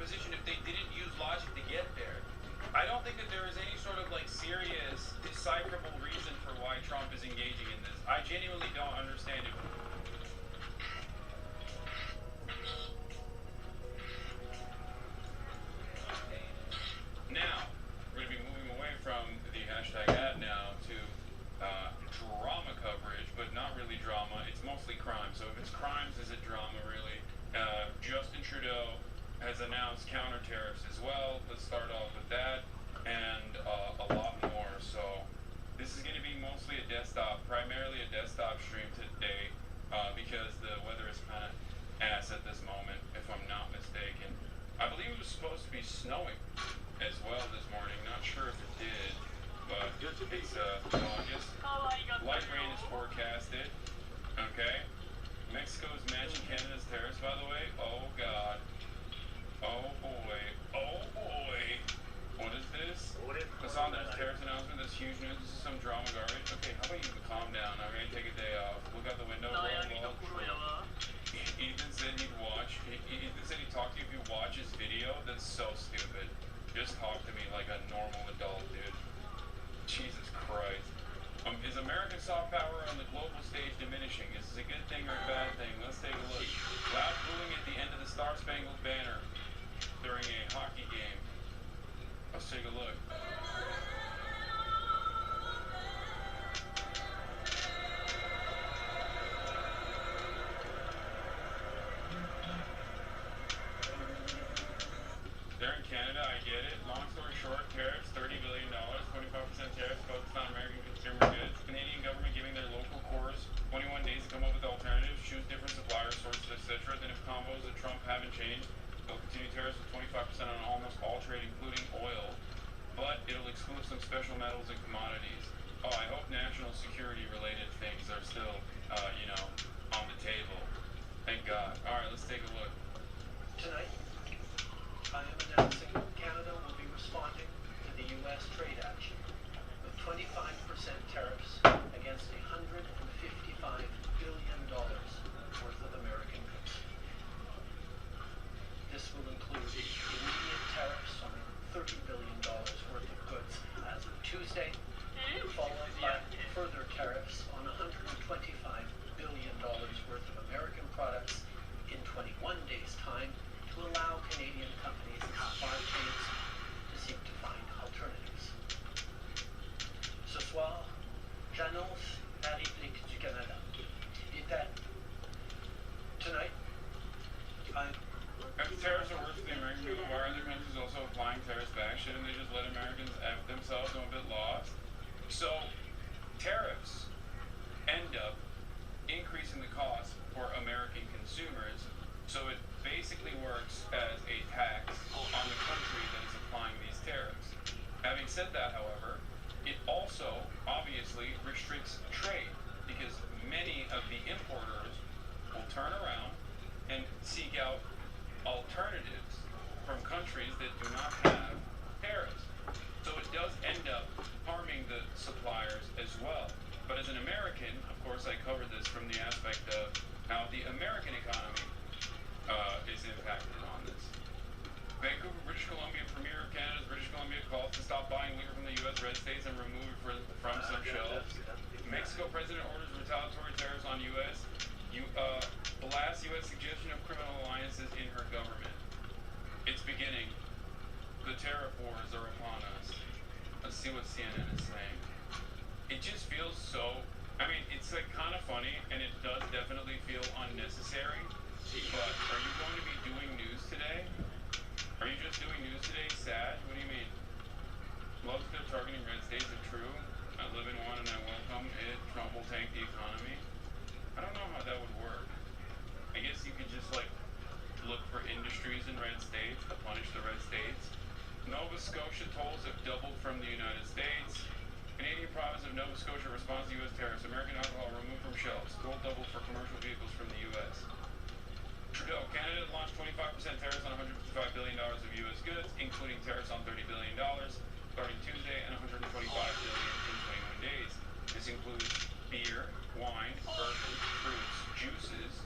position if they didn't use logic to get there. I don't think that there is any sort of like serious, decipherable reason for why Trump is engaging in this. I genuinely don't understand it. Now, we're going to be moving away from the hashtag ad now to drama coverage, but not really drama. It's mostly crime. So if it's crimes, is it drama really? Justin Trudeau has announced counter tariffs as well. Let's start off with that and a lot more. So this is going to be mostly a desktop, primarily a desktop stream today because the weather is kind of ass at this moment, if I'm not mistaken. I believe it was supposed to be snowing as well this morning. Not sure if it did, but it's August. Light rain is forecasted. Okay. Mexico is matching Canada's tariffs, by the way. Oh god. Oh boy. Oh boy. What is this? It's on there's tariffs announcement. That's huge news. This is some drama garbage. Okay, how about you calm down? I'm gonna take a day off. Look out the window. Ethan said he'd watch. Ethan said he'd talk to you if you watch his video. That's so stupid. Just talk to me like a normal adult, dude. Jesus Christ. Is American soft power on the global stage diminishing? Is this a good thing or a bad thing? Let's take a look. Loud booing at the end of the Star Spangled Banner during a hockey game. Let's take a look. They're in Canada, I get it. Long story short, tariffs, $30 billion, 25% tariffs focused on American consumer goods. Canadian government giving their local cores 21 days to come up with alternatives, choose different suppliers, sources, etc. Then if combos that Trump haven't changed, they'll continue tariffs with 25% on almost all trade, including oil. But it'll exclude some special metals and commodities. Oh, I hope national security related things are still, on the table. Thank God. All right, let's take a look. Tonight, I am announcing Canada will be responding to the U.S. trade action with 25% tariffs against $155 billion worth of American goods. This will include immediate tariffs on $30 billion worth of goods as of Tuesday, followed by further tariffs on $125 billion worth of American products in 21 days' time to allow Canadian companies and supply chains to seek to find alternatives. Ce soir, j'annonce la réplique du Canada. Et that tonight, If tariffs are worse for the American people, why are other countries also applying tariffs back? Shouldn't they just let Americans F themselves? I'm a bit lost. So, tariffs end up increasing the cost for American consumers. So it basically works as a tax on the country that is applying these tariffs. Having said that, however, it also obviously restricts trade because many of the importers will turn around and seek out alternatives from countries that do not have tariffs. So it does end up harming the suppliers as well. But as an American, of course, I cover this from the aspect of how the American economy is impacted on this. Vancouver, British Columbia, Premier of Canada's British Columbia calls to stop buying liquor from the U.S. red states and remove it from some shelves. Mexico president orders retaliatory tariffs on U.S. Blasts U.S. suggestion of criminal alliances in her government. It's beginning. The tariff wars are upon us. Let's see what CNN is saying. It just feels so. I mean, it's like kind of funny, and it does definitely feel unnecessary. But are you going to be doing news today? Are you just doing news today? Sad? What do you mean? Loves they're targeting red states are true. I live in one and I welcome it. Trump will tank the economy. I don't know how that would work. I guess you could just like look for industries in red states to punish the red states. Nova Scotia tolls have doubled from the United States. Canadian province of Nova Scotia responds to U.S. tariffs. American alcohol removed from shelves. Gold doubled for commercial vehicles from the U.S. Trudeau, Canada launched 25% tariffs on $155 billion of U.S. goods, including tariffs on $30 billion starting Tuesday and $125 billion in 21 days. This includes beer, wine, bourbon, fruits, juices,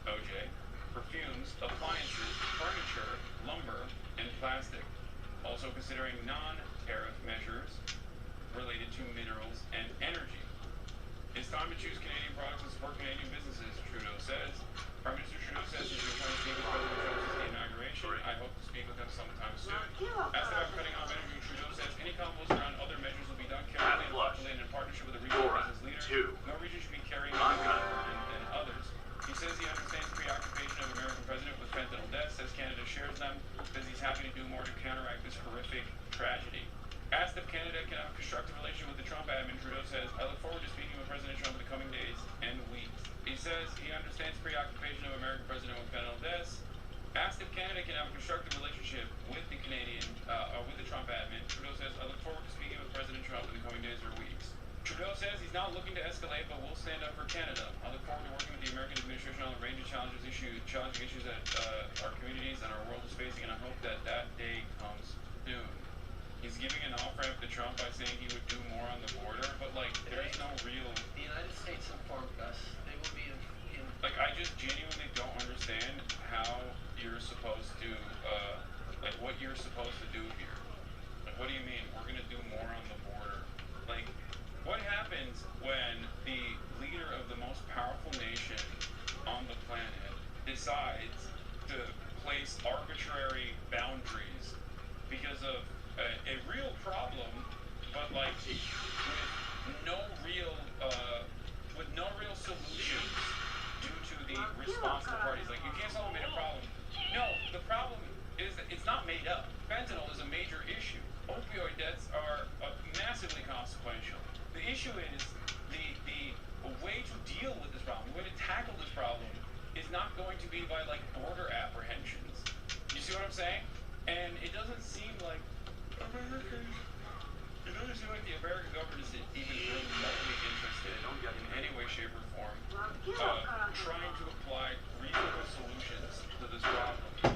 OJ, perfumes, appliances, furniture, lumber, considering non-tariff measures related to minerals and energy. It's time to choose Canadian products and support Canadian businesses, Trudeau says. Prime Minister Trudeau says he's been trying to speak with President Trump since the inauguration. I hope to speak with him sometime soon. Asked about cutting off energy, Trudeau says any combos around other measures will be done carefully and thoughtfully and in partnership with the regional business leaders. No region should be carrying more than others. He says he understands the preoccupation of the American president with fentanyl deaths, says Canada shares them, says he's happy to do more to counteract this horrific tragedy. Asked if Canada can have a constructive relationship with the Trump admin, Trudeau says, I look forward to speaking with President Trump in the coming days and weeks. He says he understands preoccupation of American president with fentanyl deaths. Asked if Canada can have a constructive relationship with the with the Trump admin, Trudeau says, I look forward to speaking with President Trump in the coming days or weeks. Trudeau says he's not looking to escalate, but will stand up for Canada. I look forward to working with the American administration on a range of challenging issues that our communities and our world is facing, and I hope that day comes soon. He's giving an off-ramp to Trump by saying he would do more on the border, but, like, there's no real... The United States informed us they will be in... Like, I just genuinely don't understand how you're supposed to, what you're supposed to do here. Like, what do you mean? We're gonna do more on the border. Like, what happens when the leader of the most powerful nation on the planet decides to place arbitrary boundaries because of a real problem, but like with no real solutions due to the responsible parties? Like, you can't solve a major problem. No, the problem is that it's not made up. Fentanyl is a major issue. Opioid deaths are massively consequential. The issue is the way to deal with this problem, the way to tackle this problem, is not going to be by like border apprehensions. You see what I'm saying? And it doesn't seem like the American government is even remotely interested in any way, shape, or form trying to apply reasonable solutions to this problem.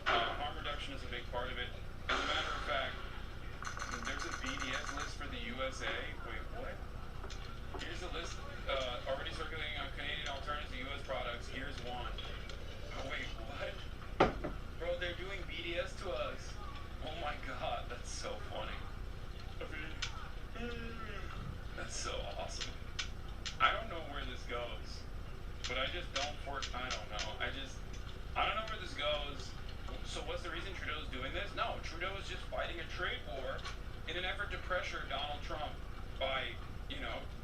Harm reduction is a big part of it. As a matter of fact, there's a BDS list for the USA. Wait, what? Here's a list already circulating on Canadian alternatives to U.S. products. Here's one. Oh, wait, what? Bro, they're doing BDS to us. Oh my god, that's so funny. That's so awesome. I don't know where this goes, but I don't know. I don't know where this goes. So what's the reason Trudeau's doing this? No, Trudeau is just fighting a trade war in an effort to pressure Donald Trump by,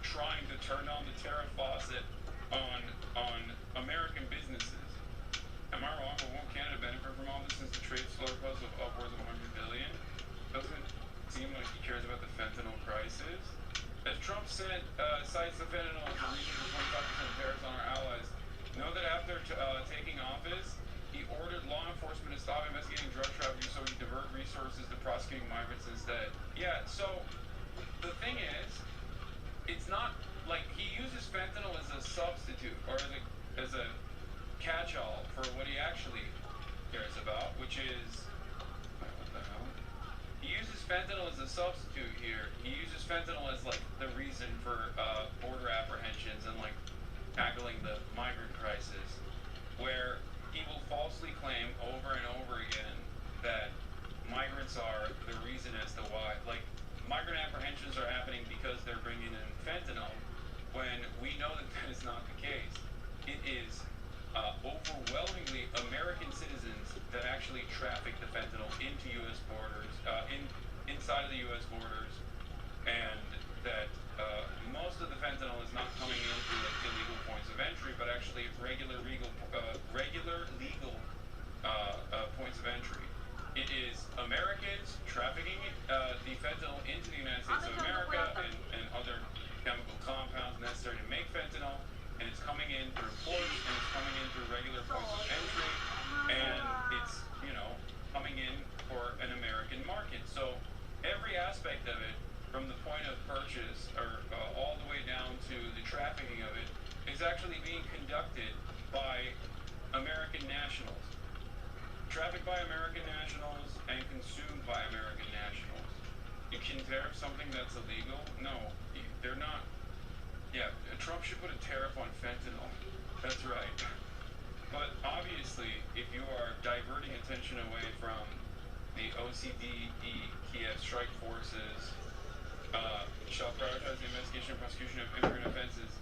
trying to turn on the tariff faucet on American businesses. Am I wrong, but won't Canada benefit from all this since the trade surplus of upwards of $100 billion? Doesn't seem like he cares about the fentanyl crisis. As Trump said, cites the fentanyl as the reason for 25% tariffs on our allies. Know that after taking office, he ordered law enforcement to stop investigating drug trafficking so he divert resources to prosecuting migrants instead. Yeah, so the thing is, it's not like he uses fentanyl as a substitute or as a catch-all for what he actually cares about, which is, what the hell? He uses fentanyl as a substitute here. He uses fentanyl as like the reason for border apprehensions and like tackling the migrant crisis, where he will falsely claim over and over again that migrants are the reason as to why, like, migrant apprehensions are happening because they're bringing in fentanyl, when we know that that is not the case. It is overwhelmingly American citizens that actually traffic the fentanyl into U.S. borders, inside of the U.S. borders, and that most of the fentanyl is not coming in through like illegal points of entry, but actually regular legal points of entry. It is Americans trafficking the fentanyl into the United States of America and other chemical compounds necessary to make fentanyl, and it's coming in through ports, and it's coming in through regular points of entry, and it's, coming in for an American market. So every aspect of it, from the point of purchase or all the way down to the trafficking of it, is actually being conducted by American nationals. Trafficked by American nationals and consumed by American nationals. You can tariff something that's illegal? No, they're not. Yeah, Trump should put a tariff on fentanyl. That's right. But obviously, if you are diverting attention away from the OCDE Kiev strike forces shall prioritize the investigation and prosecution of immigrant offenses,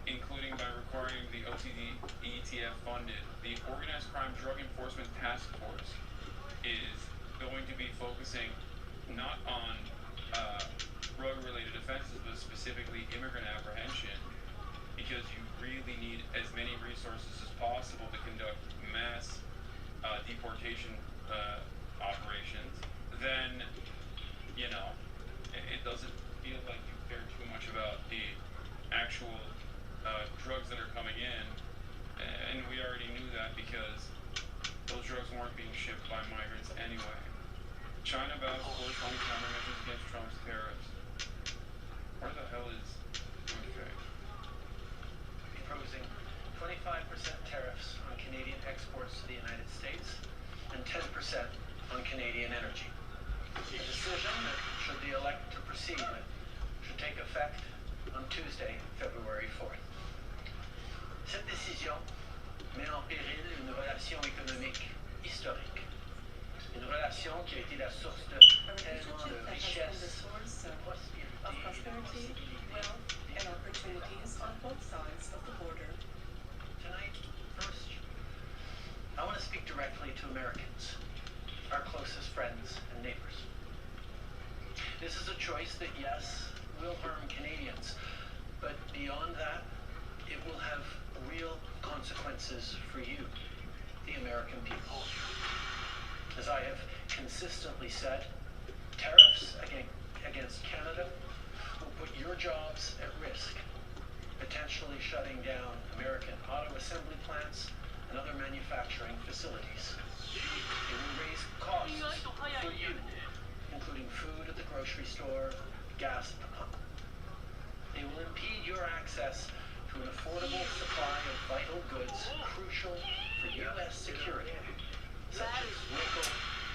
including by requiring the OCD ETF funded. The Organized Crime Drug Enforcement Task Force is going to be focusing not on drug-related offenses, but specifically immigrant apprehension, because you really need as many resources as possible to conduct mass deportation operations. Then, it doesn't feel like you care too much about the actual drugs that are coming in, and we already knew that because those drugs weren't being shipped by migrants anyway. China vows corresponding countermeasures against Trump's tariffs. Where the hell is... Okay. Imposing 25% tariffs on Canadian exports to the United States and 10% on Canadian energy. A decision that, should they elect to proceed with, should take effect on Tuesday, February 4th. Cette décision met en péril une relation économique historique. Une relation qui a été la source de tellement de richesse, de prospérité, wealth, and opportunities on both sides of the border. Tonight, first, I want to speak directly to Americans, our closest friends and neighbors. This is a choice that, yes, will harm Canadians, but beyond that, it will have real consequences for you, the American people. As I have consistently said, tariffs against Canada will put your jobs at risk, potentially shutting down American auto assembly plants and other manufacturing facilities. It will raise costs for you, including food at the grocery store, gas at the pump. They will impede your access to an affordable supply of vital goods crucial for U.S. security, such as nickel,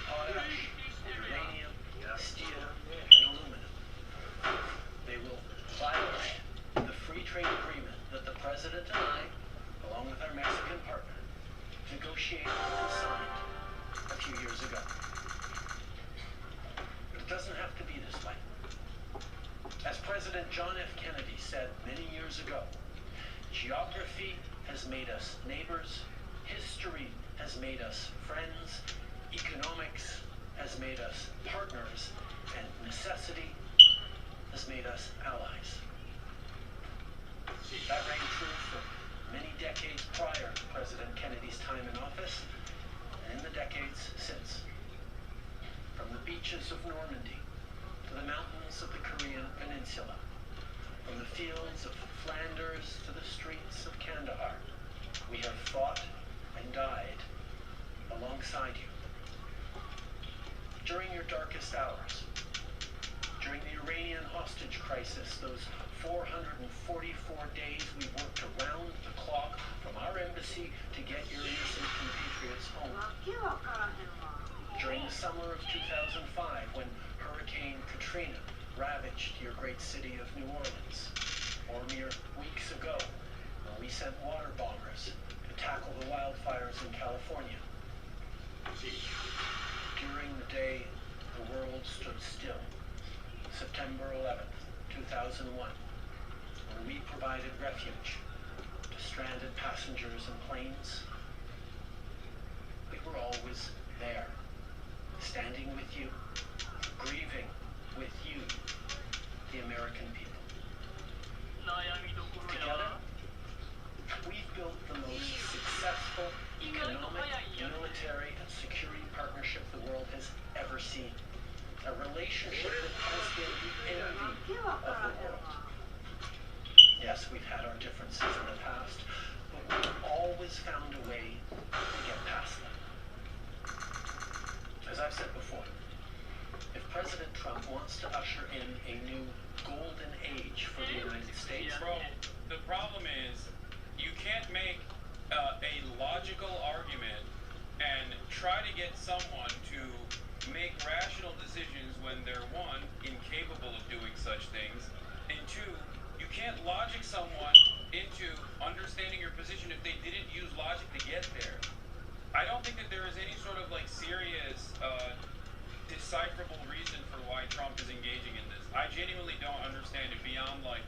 potash, uranium, steel, and aluminum. They will violate the free trade agreement that the President and I, along with our Mexican partner, negotiated and signed a few years ago. But it doesn't have to be this way. As President John F. Kennedy said many years ago, geography has made us neighbors, history has made us friends, economics has made us partners, and necessity has made us allies. That rang true for many decades prior to President Kennedy's time in office, and in the decades since. From the beaches of Normandy to the mountains of the Korean Peninsula, from the fields of Flanders to the streets of Kandahar, we have fought and died alongside you. During your darkest hours, during the Iranian hostage crisis, those 444 days we worked around the clock from our embassy to get your innocent compatriots home. During the summer of 2005, when Hurricane Katrina ravaged your great city of New Orleans, or mere weeks ago, when we sent water bombers to tackle the wildfires in California. During the day the world stood still, September 11th, 2001, when we provided refuge to stranded passengers and planes, we were always there, standing with you, grieving with you, the American people. Together, we've built the most successful economic, military, and security partnership the world has ever seen. A relationship that has been the envy of the world. Yes, we've had our differences in the past, but we've always found a way to get past them. As I've said before, if President Trump wants to usher in a new golden age for the United States... Bro, the problem is, you can't make a logical argument and try to get someone to make rational decisions when they're, one, incapable of doing such things, and two, you can't logic someone into understanding your position if they didn't use logic to get there. I don't think that there is any sort of serious decipherable reason for why Trump is engaging in this. I genuinely don't understand it beyond, like,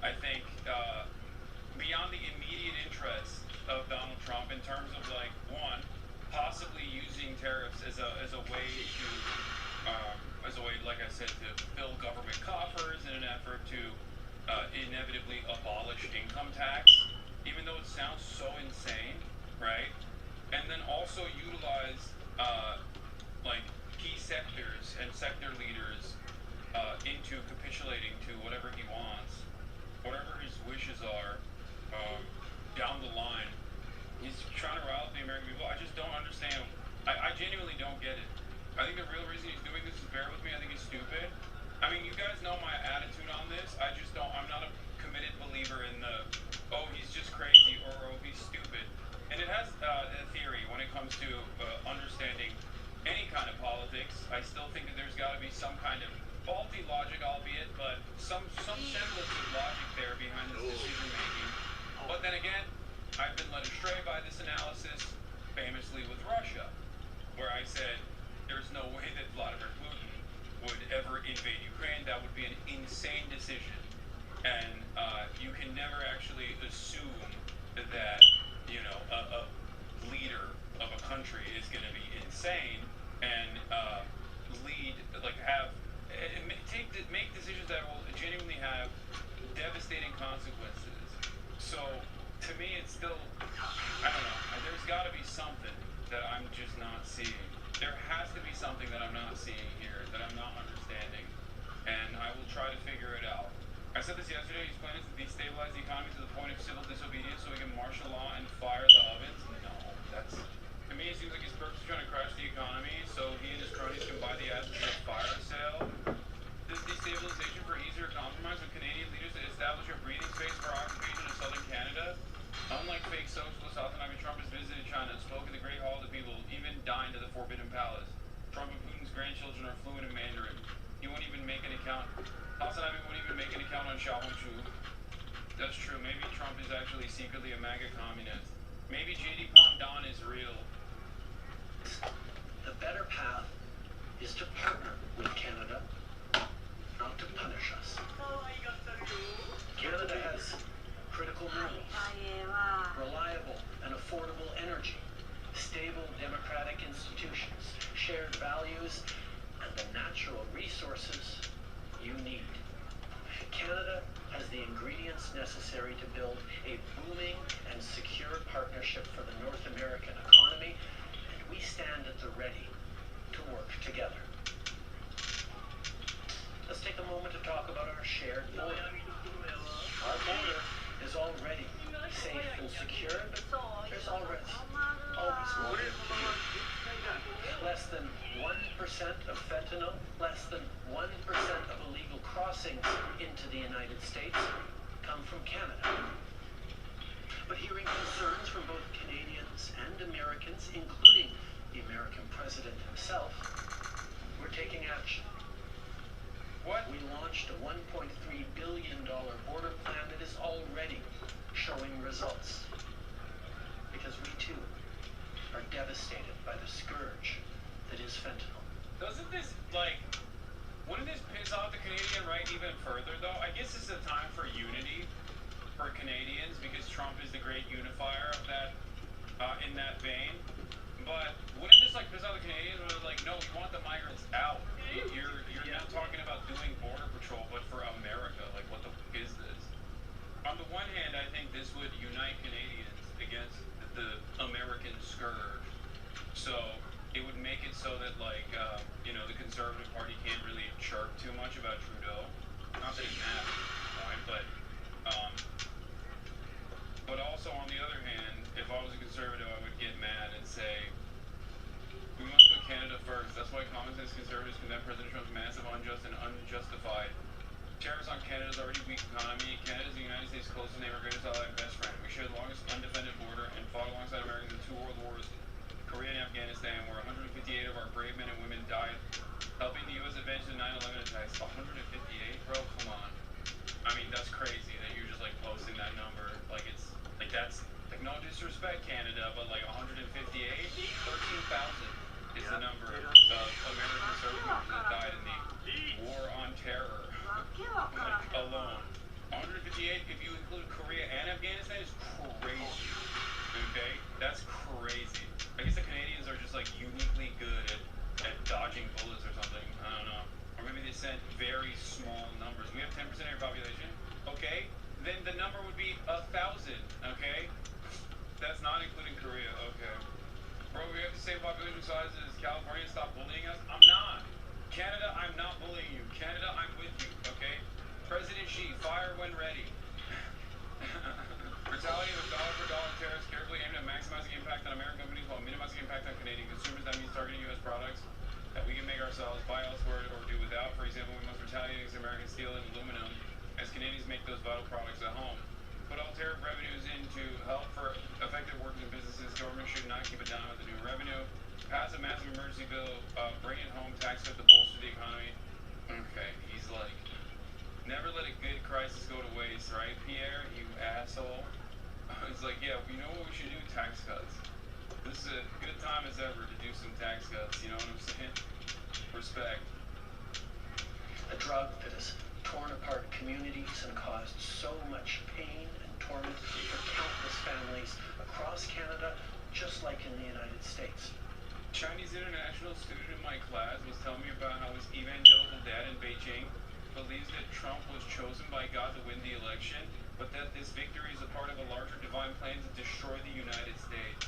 I think, beyond the immediate interest of Donald Trump in terms of, like, one, possibly using tariffs as a way to, like I said, to fill government coffers in an effort to inevitably abolish income tax, even though it sounds so insane, right? And then also utilize like key sectors and sector leaders into capitulating to whatever he wants, whatever his wishes are down the line. He's trying to rile up the American people. I just don't understand. I genuinely don't get it. I think the real reason he's doing this is, bear with me, I think he's stupid. I mean, you guys know my attitude on this. I just don't, I'm not a committed believer in the, oh, he's just crazy, or oh, he's stupid. And it has a theory when it comes to understanding any kind of politics. I still think that there's got to be some kind of faulty logic, albeit, but some semblance of logic there behind this decision making. But then again, I've been led astray by this analysis, famously with Russia, where I said there's no way that Vladimir Putin would ever invade Ukraine. That would be an insane decision. And you can never actually assume that, you know, a leader of a country is going to be insane and make decisions that will genuinely have devastating consequences. So, to me, it's still, I don't know, there's got to be something that I'm just not seeing. There has to be something that I'm not seeing here, that I'm not understanding, and I will try to figure it out. I said this yesterday, he's planning to destabilize the economy to the point of civil disobedience so he can martial law and fire the ovens. No, that's, to me, it seems like he's purposely trying to crash the economy so he and his cronies can buy the assets of a fire sale. This destabilization for easier compromise with Canadian leaders to establish a breathing space for occupation of southern Canada. Unlike fake socialist Authentic, Trump has visited China, spoken the Great Hall of the People, even dined at the Forbidden Palace. Trump and Putin's grandchildren are fluent in Mandarin. He won't even make an account. Authentic won't even make an account on Xiaohongshu. That's true. Maybe Trump is actually secretly a MAGA communist. Maybe JD Pandan is real. The better path is to partner with Canada, not to punish us. Canada has critical minerals, reliable and affordable energy, stable democratic institutions, shared values, and the natural resources you need. Canada has the ingredients necessary to build a booming and secure partnership for the North American economy, and we stand at the ready to work together. Let's take a moment to talk about our shared border. Our border is already safe and secure, but there's always more to do. Less than 1% of fentanyl, less than 1% of illegal crossings into the United States come from Canada. But hearing concerns from both Canadians and Americans, including the American president himself, we're taking action. What? We launched a $1.3 billion border plan that is already showing results. Because we too are devastated by the scourge that is fentanyl. Doesn't this, like, wouldn't this piss off the Canadian right even further, though? I guess it's a time for unity for Canadians because Trump is the great unifier of that, in that vein. But wouldn't this, like, piss off the Canadians when they're like, no, we want the migrants out? You're not talking about doing border patrol, but for America. Like, what the f*** is this? On the one hand, I think this would unite Canadians against the American scourge. So it would make it so that, like, you know, the Conservative Party can't really chirp too much about Trudeau. Not that it matters, right? But also on the other hand, if I was a conservative, I would get mad and say, we must put Canada first. That's why common sense conservatives condemn President Trump's massive, unjust, and unjustified tariffs on Canada's already weak economy. Canada is the United States' closest neighbor, greatest ally, and best friend. We share the longest undefended border and fought alongside Americans in 2 world wars, Korea and Afghanistan, where 158 of our brave men and women died, helping the U.S. advance to 9/11 attacks. 158? Bro, come on. I mean, that's crazy that you're just, like, posting that number. Like, it's, like, that's, like, no disrespect, Canada, but, like, 158? 13,000 is the number of American servicemen you include Korea and Afghanistan is crazy. Okay? That's crazy. I guess the Canadians are just like uniquely good at dodging bullets or something. I don't know. Or maybe they sent very small numbers. We have 10% of your population. Okay? Then the number would be 1,000. Okay? That's not including Korea. Okay. Bro, we have the same population size as California. Stop bullying us. I'm not. Canada, I'm not bullying you. Canada, I'm with you. Okay? President Xi, fire when ready. Retaliate with dollar for dollar tariffs carefully aimed at maximizing impact on American companies while minimizing impact on Canadian consumers. That means targeting U.S. products that we can make ourselves, buy elsewhere, or do without. For example, we must retaliate against American steel and aluminum as Canadians make those vital products at home. Put all tariff revenues into help for affected workers and businesses. Government should not keep a dime of the new revenue. Pass a massive emergency bill. Bring it home. Tax cut to bolster the economy. Okay, he's like, never let a good crisis go to waste, right, Pierre? You asshole. It's like, yeah, you know what we should do? Tax cuts. This is a good time as ever to do some tax cuts. You know what I'm saying? Respect. A drug that has torn apart communities and caused so much pain and torment for countless families across Canada, just like in the United States. Chinese international student in my class was telling me about how his evangelical dad in Beijing believes that Trump was chosen by God to win the election, but that this victory is a part of a larger divine plan to destroy the United States.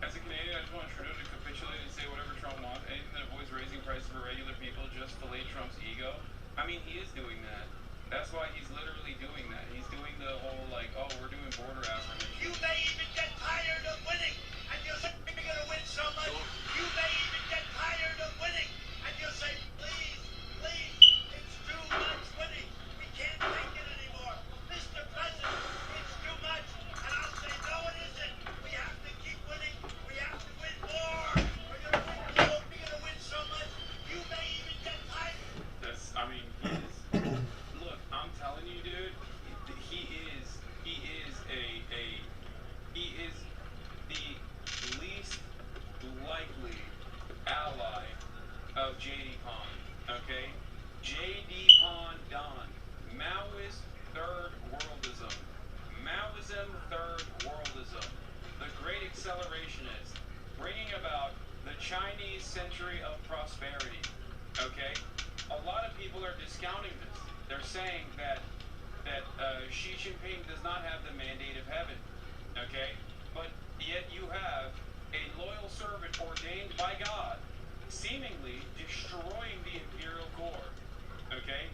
As a Canadian, I just want Trudeau to capitulate and say whatever Trump wants. Anything that avoids raising prices for regular people, just fillet Trump's ego. I mean, he is doing that. That's why he's literally doing that. He's doing the whole, like, oh, we're doing border affirmation. You may even get tired of winning, and you'll say, we're going to win so much. You may even get tired of winning, and you'll say, please, please, it's too much winning. We can't take it anymore. Mr. President, it's too much. And I'll say, no, it isn't. We have to keep winning. We have to win more. We're going to win more. We're going to win so much. You may even get tired. That's, I mean, he is. Look, I'm telling you, dude, he is the least likely ally of JD Pond, okay? JD Pond Don, Maoist third worldism, Maoism third worldism, the great accelerationist, bringing about the Chinese century of prosperity, okay? A lot of people are discounting this. They're saying that Xi Jinping does not have the mandate of heaven, okay? But yet you have a loyal servant ordained by God, seemingly destroying the imperial core, okay?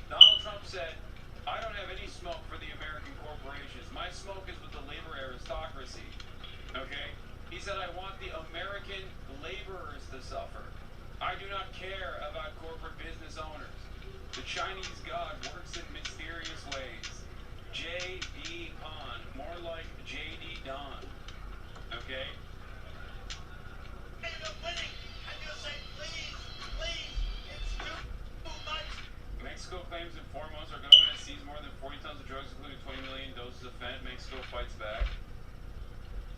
Donald Trump said, I don't have any smoke for the American corporations. My smoke is with the labor aristocracy, okay? He said, I want the American laborers to suffer. I do not care about corporate business owners. The Chinese God works in mysterious ways. J.D. Pond, more like J.D. Don. Okay? End up winning, and you'll say, please, please, it's too much. Mexico claims in 4 months our government has seized more than 40 tons of drugs, including 20 million doses of fentanyl. Mexico fights back.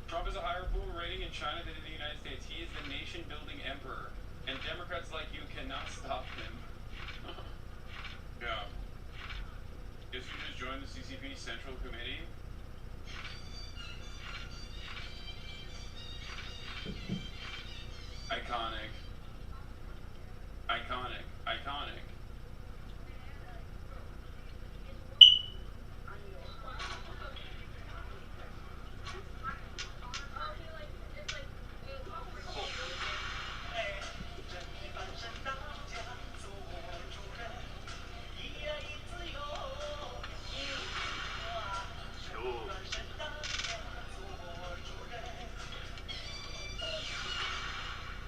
Trump has a higher approval rating in China than in the United States. He is the nation-building emperor, and Democrats like you cannot stop him. Yeah. Guess you just joined the CCP Central Committee? Iconic. Iconic. Iconic.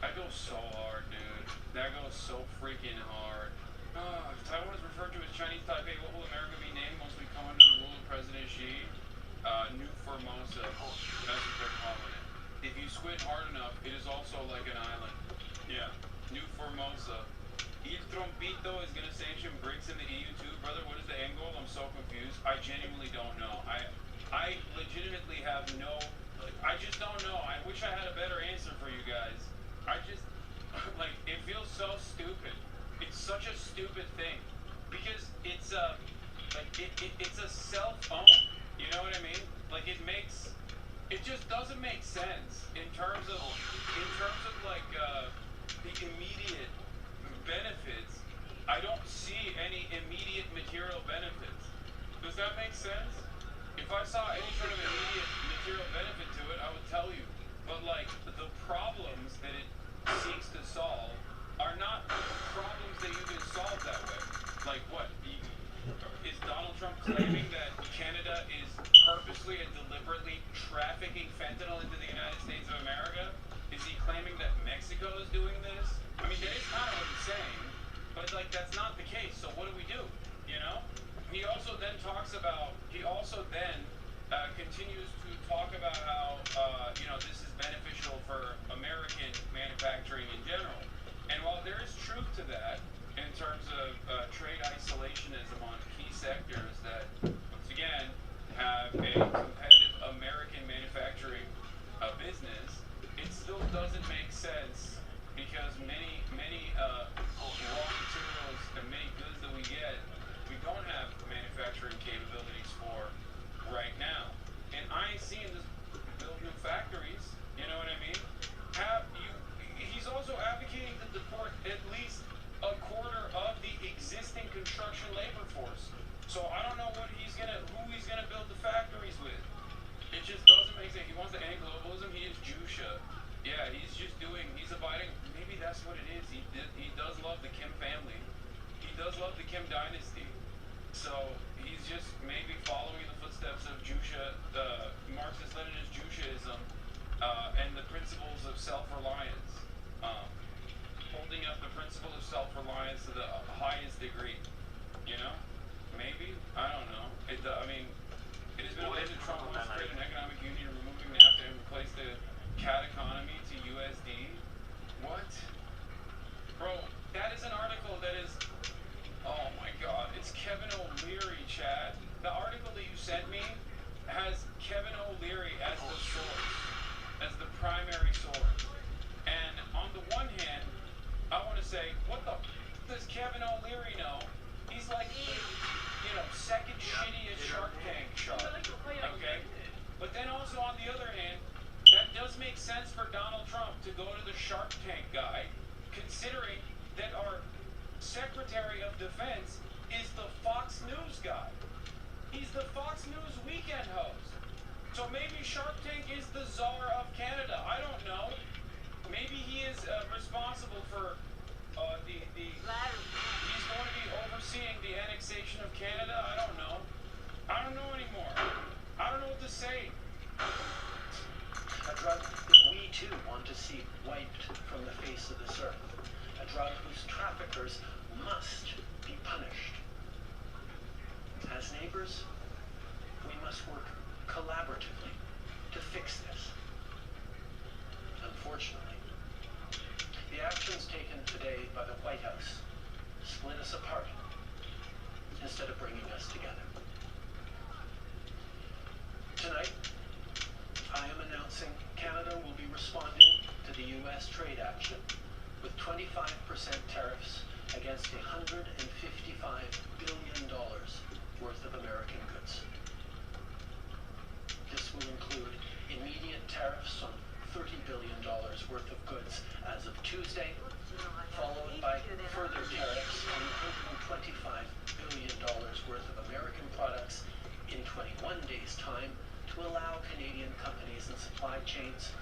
That goes so hard, dude. That goes so freaking hard. If Taiwan is referred to as Chinese Taipei, what will America be named once we come under the rule of President Xi? New Formosa. That's what they're calling it. If you squint hard enough, it is also like an island. Yeah. New Formosa. Il Trompito is going to sanction BRICS in the EU too. Brother, what is the end goal? I'm so confused. I genuinely don't know. I legitimately have no... I just don't know. I wish I had a better answer for you guys. I just, like, it feels so stupid. It's such a stupid thing. Because it's like it's a self-own. You know what I mean? Like it just doesn't make sense in terms of like the immediate benefits. I don't see any immediate material benefits. Does that make sense? If I saw any sort of immediate material benefit to it, I would tell you. But like the problems that it seeks to solve are not problems that you can solve that way. Like what? Is Donald Trump claiming that Canada is purposely and deliberately trafficking fentanyl into the United States of America? Is he claiming that Mexico is doing this? I mean, that is kind of what he's saying, but like that's not the case. So what do we do? You know? He also then continues to talk about how this is beneficial for American manufacturing in general. And while there is truth to that in terms of trade isolationism on key sectors that once again have a competitive American manufacturing business, it still doesn't make sense because many raw materials and many goods that we get, we don't have manufacturing capabilities for right now. And I ain't seeing this build new factories, you know what I mean? He's also advocating to deport at least a quarter of the existing construction labor force. So I don't know who he's gonna build the factories with. It just doesn't make sense. He wants to end globalism. He is Jusha. Yeah, he's abiding. Maybe that's what it is. He does love the Kim family. He does love the Kim dynasty. So he's just maybe following the footsteps of Jusha, Marxist-Leninist Jushaism, and the principles of self-reliance. Holding up the principle of self-reliance to the highest degree. You know? Maybe? I don't know. It has been alleged that Trump wants to create an economic union, removing NAFTA and replace the CAD economy to USD. What? Bro, that is an article that is... Oh my god, it's Kevin O'Leary, Chad. The article that you sent me has Kevin O'Leary as the source, as the primary source. And on the one hand, I want to say, what the does Kevin O'Leary know? He's like the, second shittiest Shark Tank shark, okay? But then also on the other hand, that does make sense for Donald Trump to go to the Shark Tank guy, considering that our Secretary of Defense is the Fox News guy. He's the Fox News weekend host. So maybe Shark Tank is the czar of Canada. I don't know. Maybe he is responsible for he's going to be overseeing the annexation of Canada. I don't know. I don't know anymore. I don't know what to say. A drug that we too want to see wiped from the face of this earth. A drug whose traffickers must be punished. As neighbors, we must work collaboratively to fix this. Unfortunately, the actions taken today by the White House split us apart instead of bringing us together. Tonight, I am announcing Canada will be responding to the U.S. trade action with 25% tariffs against $155 billion worth of American goods. This will include immediate tariffs on $30 billion worth of goods as of Tuesday, followed by further tariffs on $125 billion worth of American products in 21 days' time to allow Canadian companies and supply chains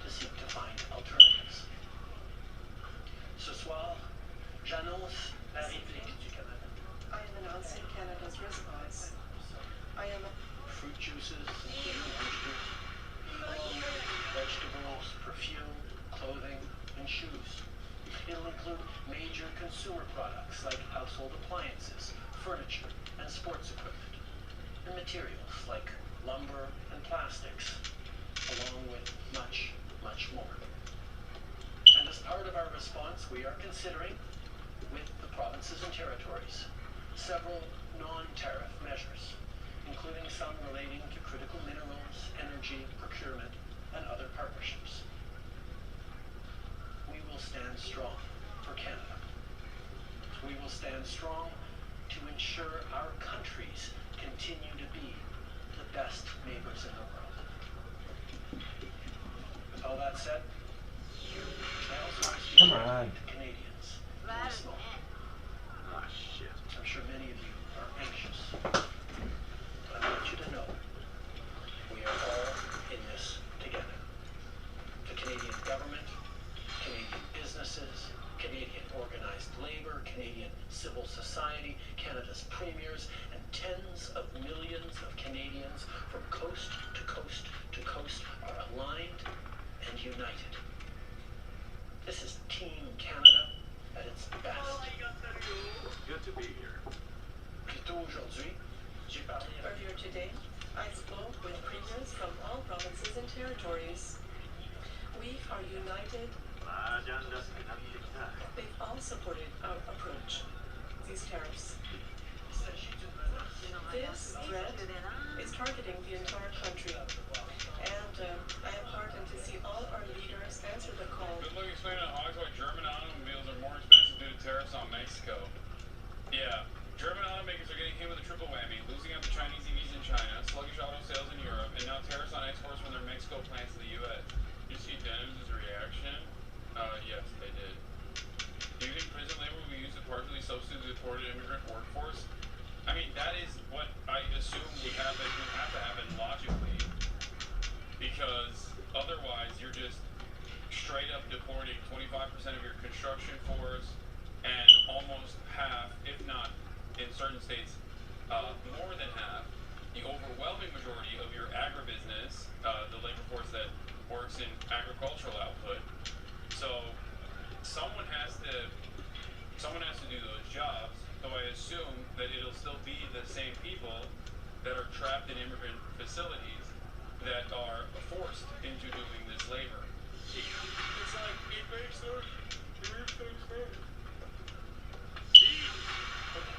to seek to find alternatives. Ce soir, j'annonce l'arrivée du Canada. I am announcing Canada's response. I am Fruit juices, including oranges, vegetables, perfume, clothing, and shoes. It'll include major consumer products like household appliances, furniture, and sports equipment, and materials like lumber and plastics, along with much, much more. And as part of our response, we are considering, with the provinces and territories, several non-tariff measures, including some relating to critical minerals, energy, procurement, and other partnerships. We will stand strong for Canada. We will stand strong to ensure our countries continue to be the best neighbors in the world. With all that said, I also want to speak Come to on. Canadians who listen. I'm sure many of you are anxious, but I want you to know we are all in this together. The Canadian government, Canadian businesses, Canadian organized labor, Canadian civil society, Canada's premiers, and tens of millions of Canadians from coast to coast to coast are aligned and united. This is Team Canada at its best. Good to be here. Plus tôt aujourd'hui, j'ai parlé avec Earlier today, I spoke with premiers from all provinces and territories. We are united. They've all supported our approach, these tariffs. This threat is targeting the entire country, and I am heartened to see all our leaders answer the call. Good luck explaining to Hogs why German automobiles are more expensive due to tariffs on Mexico. Yeah, German automakers are getting hit with a triple whammy, losing out to Chinese EVs in China, sluggish auto sales in Europe, and now tariffs on exports from their Mexico plants to the U.S. Did you see Denham's reaction? Yes, they did. Do you think prison labor will be used to partially substitute the deported immigrant workforce? I mean, that is what I assume would have to happen logically, because otherwise you're just straight up deporting 25% of your construction force and almost half, if not in certain states, more than half, the overwhelming majority of your agribusiness, the labor force that works in agricultural output. So someone has to do those jobs. So I assume that it'll still be the same people that are trapped in immigrant facilities that are forced into doing this labor. It's like it makes sense.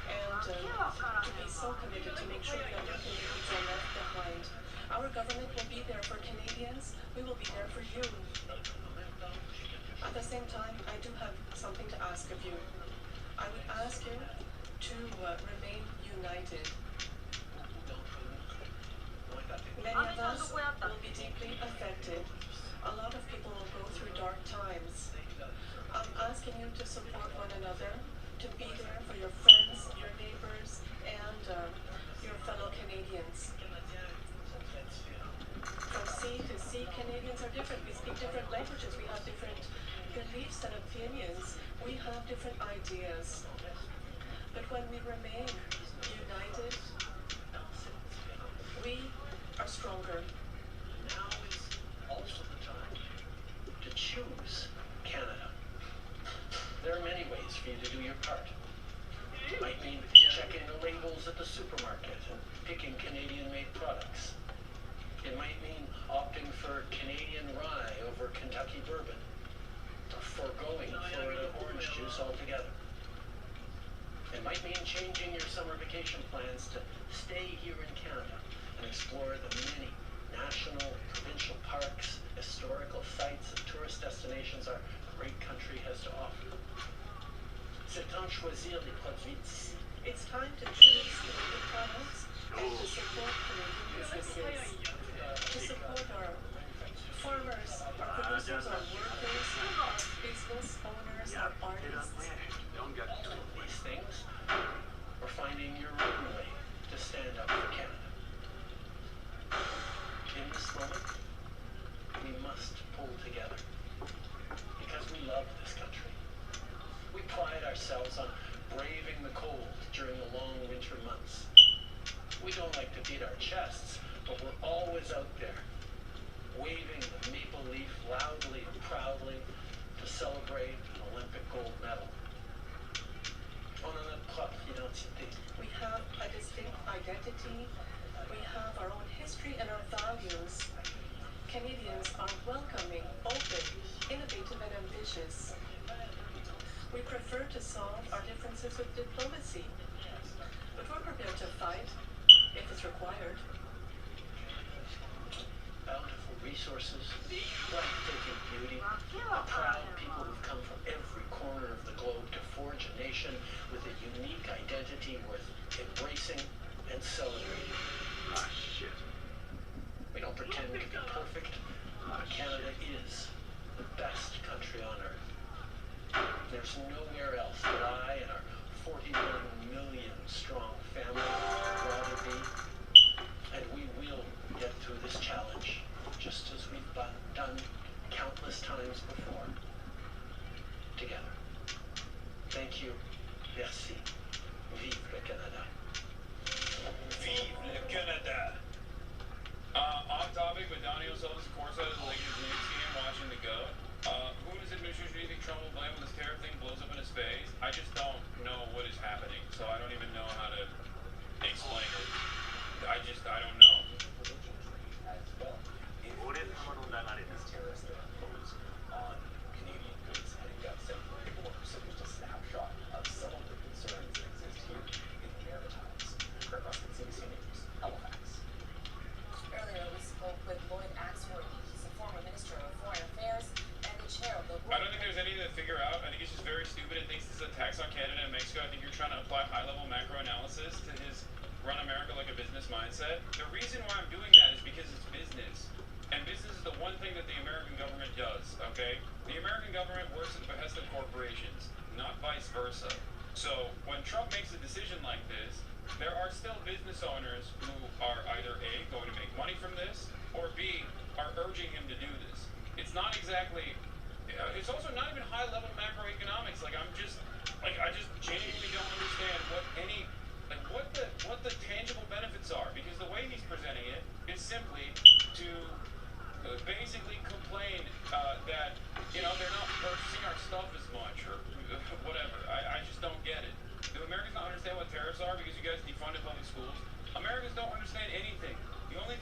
And to be so committed to make sure that no Canadians are left behind. Our government will be there for Canadians. We will be there for you. At the same time, I do have something to ask of you. I would ask you to remain united. Many of us will be deeply affected. A lot of people will go through dark times. I'm asking you to support one another, to be there for your friends, your neighbors, and your fellow Canadians. From sea to sea, Canadians are different. We speak different languages. We have different beliefs and opinions. We have different ideas. But when we remain united, we are stronger. now is also the time to choose Canada. There are many ways for you to do your part. It might mean checking the labels at the supermarket and picking Canadian-made products. It might mean opting for Canadian rye over Kentucky bourbon, or foregoing Florida orange juice altogether. It might mean changing your summer vacation plans to stay here in Canada and explore the many national, provincial parks, historical sites, and tourist destinations our great country has to offer. C'est temps de choisir les produits d'ici. It's time to choose Canadian products and to support Canadian businesses. To support our farmers, our producers, our workers, our business owners, our artists. These things, or finding your own way to stand up for Canada. In this moment, we must pull together because we love this country. We pride ourselves on braving the cold during the long winter months. We don't like to beat our chests, but we're always out there, waving the maple leaf loudly and proudly to celebrate an Olympic gold medal. On a notre propre identité. We have a distinct identity. We have our own history and our values. Canadians are welcoming, open, innovative, and ambitious. We prefer to solve our differences with diplomacy, but we're prepared to fight if it's required. Bountiful resources, breathtaking beauty, a proud people who've come from every corner of the globe to forge a nation with a unique identity worth outside of the Lakers Knicks game watching the GOAT. Who in his administration do you think Trump will blame when this tariff thing blows up in his face? I just don't know what is happening, so I don't even know how to explain it. I don't know. As well. 올해 3월 온당안에 These tariffs that are imposed on Canadian goods heading down south for war. So here's a snapshot of some of the concerns that exist here in the Maritimes. Kurt Russell, CBC News, Halifax. Earlier, we spoke with Lloyd Axworthy. He's a former Minister of Foreign Affairs and the chair of the. I don't think there's anything to figure out. I think he's just very stupid and thinks this is a tax on Canada and Mexico. I think you're trying to apply high-level macro analysis to his run America like a business mindset. The reason why I'm doing that is because it's business. And business is the one thing that the American government does, okay? The American government works at the behest of corporations, not vice versa. So when Trump makes a decision like this, there are still business owners who are either A, going to make money from this, or B, are urging him to do this. It's not exactly, it's also not even high-level macroeconomics. I just genuinely don't understand what the tangible benefits are, because the way he's presenting it is simply to basically complain that, they're not purchasing our stuff as much or whatever. I just don't get it. Do Americans not understand what tariffs are because you guys defunded public schools? Americans don't understand anything. The only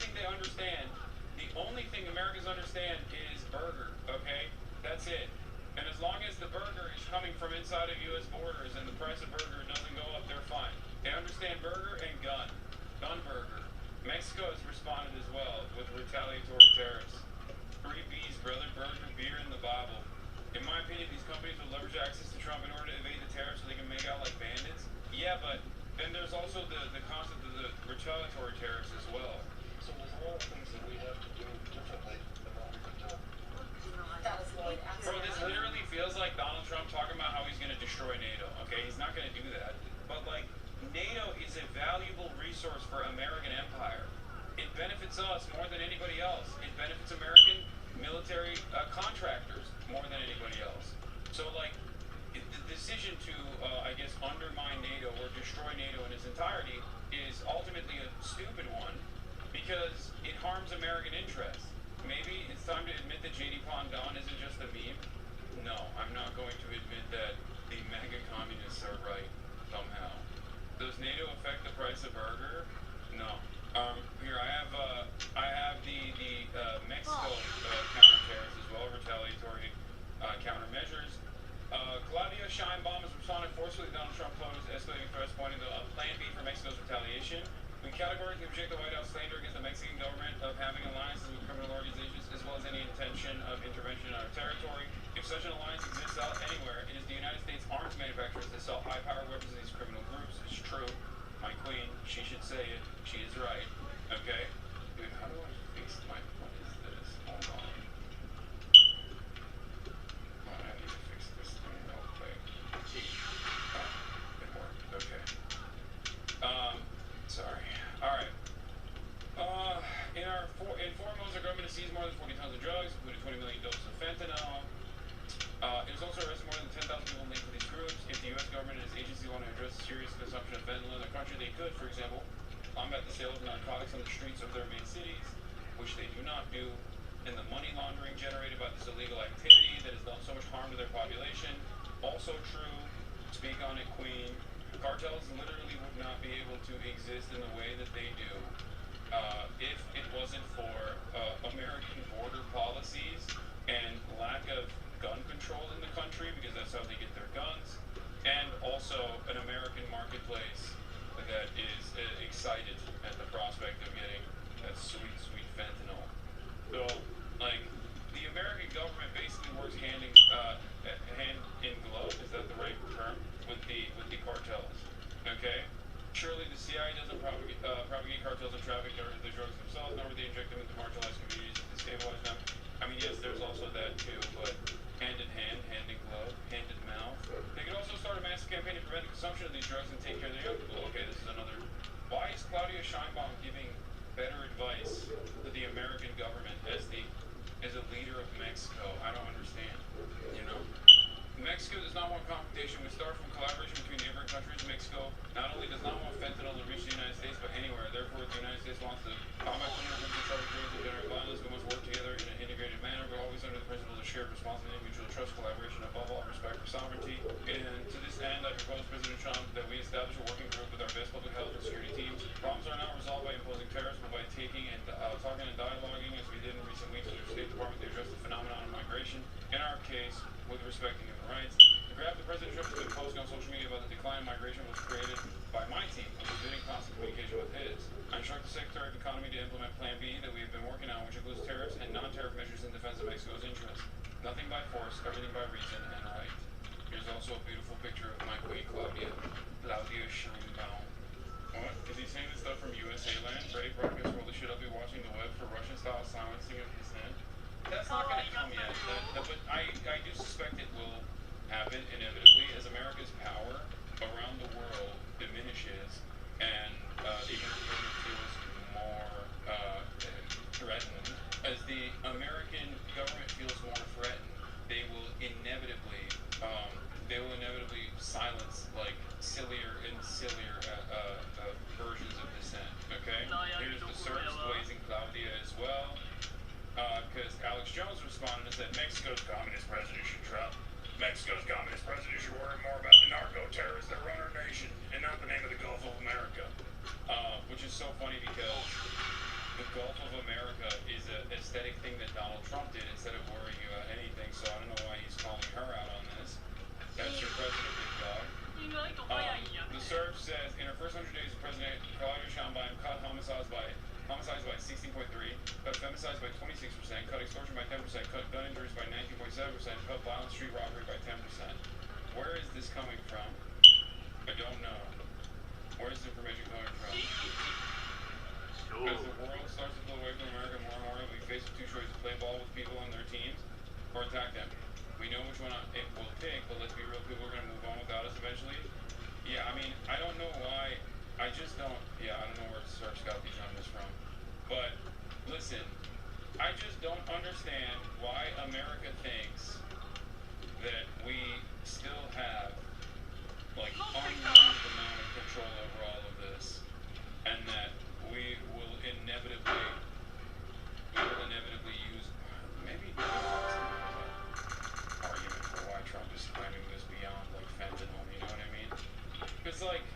thing Americans understand is burger, okay? That's it. And as long as the burger is coming from inside of U.S. borders and the price of burger doesn't go up, they're fine. They understand burger and gun burger. Mexico has responded as well with retaliatory tariffs. 3 B's, brother, burger, beer, and the Bible. In my opinion, these companies will leverage access to Trump in order to evade the tariffs so they can make out like bandits. Yeah, but then there's also the concept of the retaliatory tariffs as well. So there's a lot of things that we have to do differently than what we've been doing. That was Lloyd Bro, Axworthy. this literally feels like Donald Trump talking about how he's going to destroy NATO, okay? He's not going to do that. But, NATO is a valuable resource for American empire. It benefits us more than anybody else. It benefits American military contractors more than anybody else. So, the decision to, undermine NATO or destroy NATO in its entirety is ultimately a stupid one because it harms American interests. Maybe it's time to admit that J.D. Pondon isn't just a meme. No, I'm not going to admit that the MAGA communists are right somehow. Does NATO affect the price of burger? No. Here I have the Mexico counter tariffs as well, retaliatory countermeasures. Claudia Sheinbaum has responded forcefully to Donald Trump photos escalating threats pointing to a plan B for Mexico's retaliation. We categorically reject the White House slander against the Mexican government of having alliances with criminal organizations as well as any intention of intervention in our territory. If such an alliance exists out anywhere, it is the United States arms manufacturers that sell high-powered weapons to these criminal groups. It's true. My queen, she should say it. She is right. Okay? Dude, how do I fix what is this? Hold on. I need to fix this thing real quick. It worked. Okay. Sorry. Alright. In 4 months, our government has seized more than 40 tons of drugs, including 20 million doses of fentanyl. It has also arrested more than 10,000 people linked to these groups. If the U.S. government and its agencies want to address the serious consumption of fentanyl in the country, they could, for example, combat the sale of narcotics on the streets of their main cities, which they do not do, and the money laundering generated by this illegal activity that has done so much harm to their population. Also true, speak on it, Queen. Cartels literally would not be able to exist in the way that they do if it wasn't for American border policies and lack of gun control in the country, because that's how they get their guns, and also an American marketplace that is excited at the prospect of getting that sweet, sweet fentanyl. So, the American government basically works hand in glove, is that the right term, with the cartels, okay? Surely the CIA doesn't propagate cartels and traffic the drugs themselves, nor would they inject them into marginalized communities to destabilize them. I mean, yes, there's also that too, but hand in hand, hand in glove, hand in mouth. They could also start a massive campaign to prevent the consumption of these drugs and take care of the young people. Okay, this is another. Why is Claudia Sheinbaum giving better advice to the American government as a leader of Mexico? I don't understand. Mexico does not want confrontation. We start from collaboration between neighboring countries. Mexico not only does not want fentanyl to reach the United States, but anywhere. Therefore, if the United States wants to combat criminal groups and traffic drugs and generate violence, we must work together in a shared responsibility, mutual trust, collaboration, above all, respect for sovereignty. And to this end, I propose President Trump that we establish a working group with our best public health and security teams. Problems are not resolved by imposing tariffs, but by taking and talking and dialoguing, as we did in recent weeks with our State Department to address the phenomenon of migration. In our case, with respecting human rights. The graph that President Trump has been posting on social media about the decline in migration was created by my team, which has been in constant communication with his. I instruct the Secretary of Economy to implement Plan B that we have been working on, which includes tariffs and non-tariff measures in defense of Mexico's interests. Nothing by force, everything by reason and right. Here's also a beautiful picture of my queen, Claudia Sheinbaum. What? Is he saying this stuff from USA land? Brave broadcast roll the shit up, be watching the web for Russian-style silencing of dissent? That's not going to come yet, but I do suspect it will happen inevitably as America's power around the world diminishes and the government feels more threatened. As the American government feels more threatened, they will inevitably silence like sillier and sillier versions of dissent. Okay, here's the search blazing Claudia as well. Because Alex Jones responded and said, Mexico's communist president should Trump. Mexico's communist president should worry more about the narco-terrorists that run our nation and not the name of the Gulf of America. Which is so funny because the Gulf of America is an aesthetic thing that Donald Trump did instead of worrying about anything, so I don't know why he's calling her out on this. That's your president, big dog. The Surf says, in her first 100 days, President Claudia Sheinbaum cut homicides by 16.3%, cut femicides by 26%, cut extortion by 10%, cut gun injuries by 19.7%, cut violent street robbery by 10%. Where is this coming from? I don't know. Where is this information coming from? As the world starts to pull away from America more and more, we face two choices: play ball with people on their teams or attack them. We know which one it will pick, but let's be real, people are going to move on without us eventually. Yeah, I mean, I don't know why. I don't know where Surf got these numbers from. But, listen, I just don't understand why America thinks that we still have, like, unlimited amount of control over all of this, and that we will inevitably use, maybe argument for why Trump is claiming this beyond, like, fentanyl, you know what I mean? Because, like,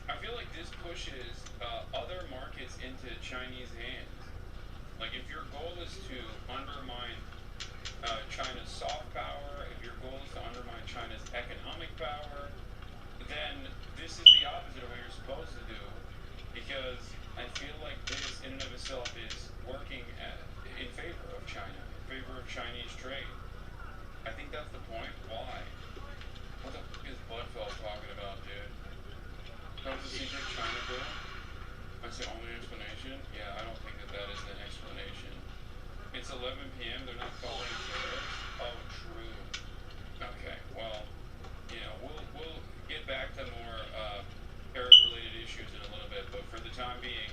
I feel like this pushes other markets into Chinese hands. Like, if your goal is to undermine China's soft power, if your goal is to undermine China's economic power, then this is the opposite of what you're supposed to do. Because I feel like this, in and of itself, is working in favor of China, in favor of Chinese trade. I think that's the point. Why? What the fuck is Buttfeld talking about, dude? That was a secret China bill? That's the only explanation? Yeah, I don't think that is an explanation. It's 11 p.m., they're not calling tariffs? Oh, true. Okay, well, you know, we'll get back to more tariff-related issues in a little bit, but for the time being,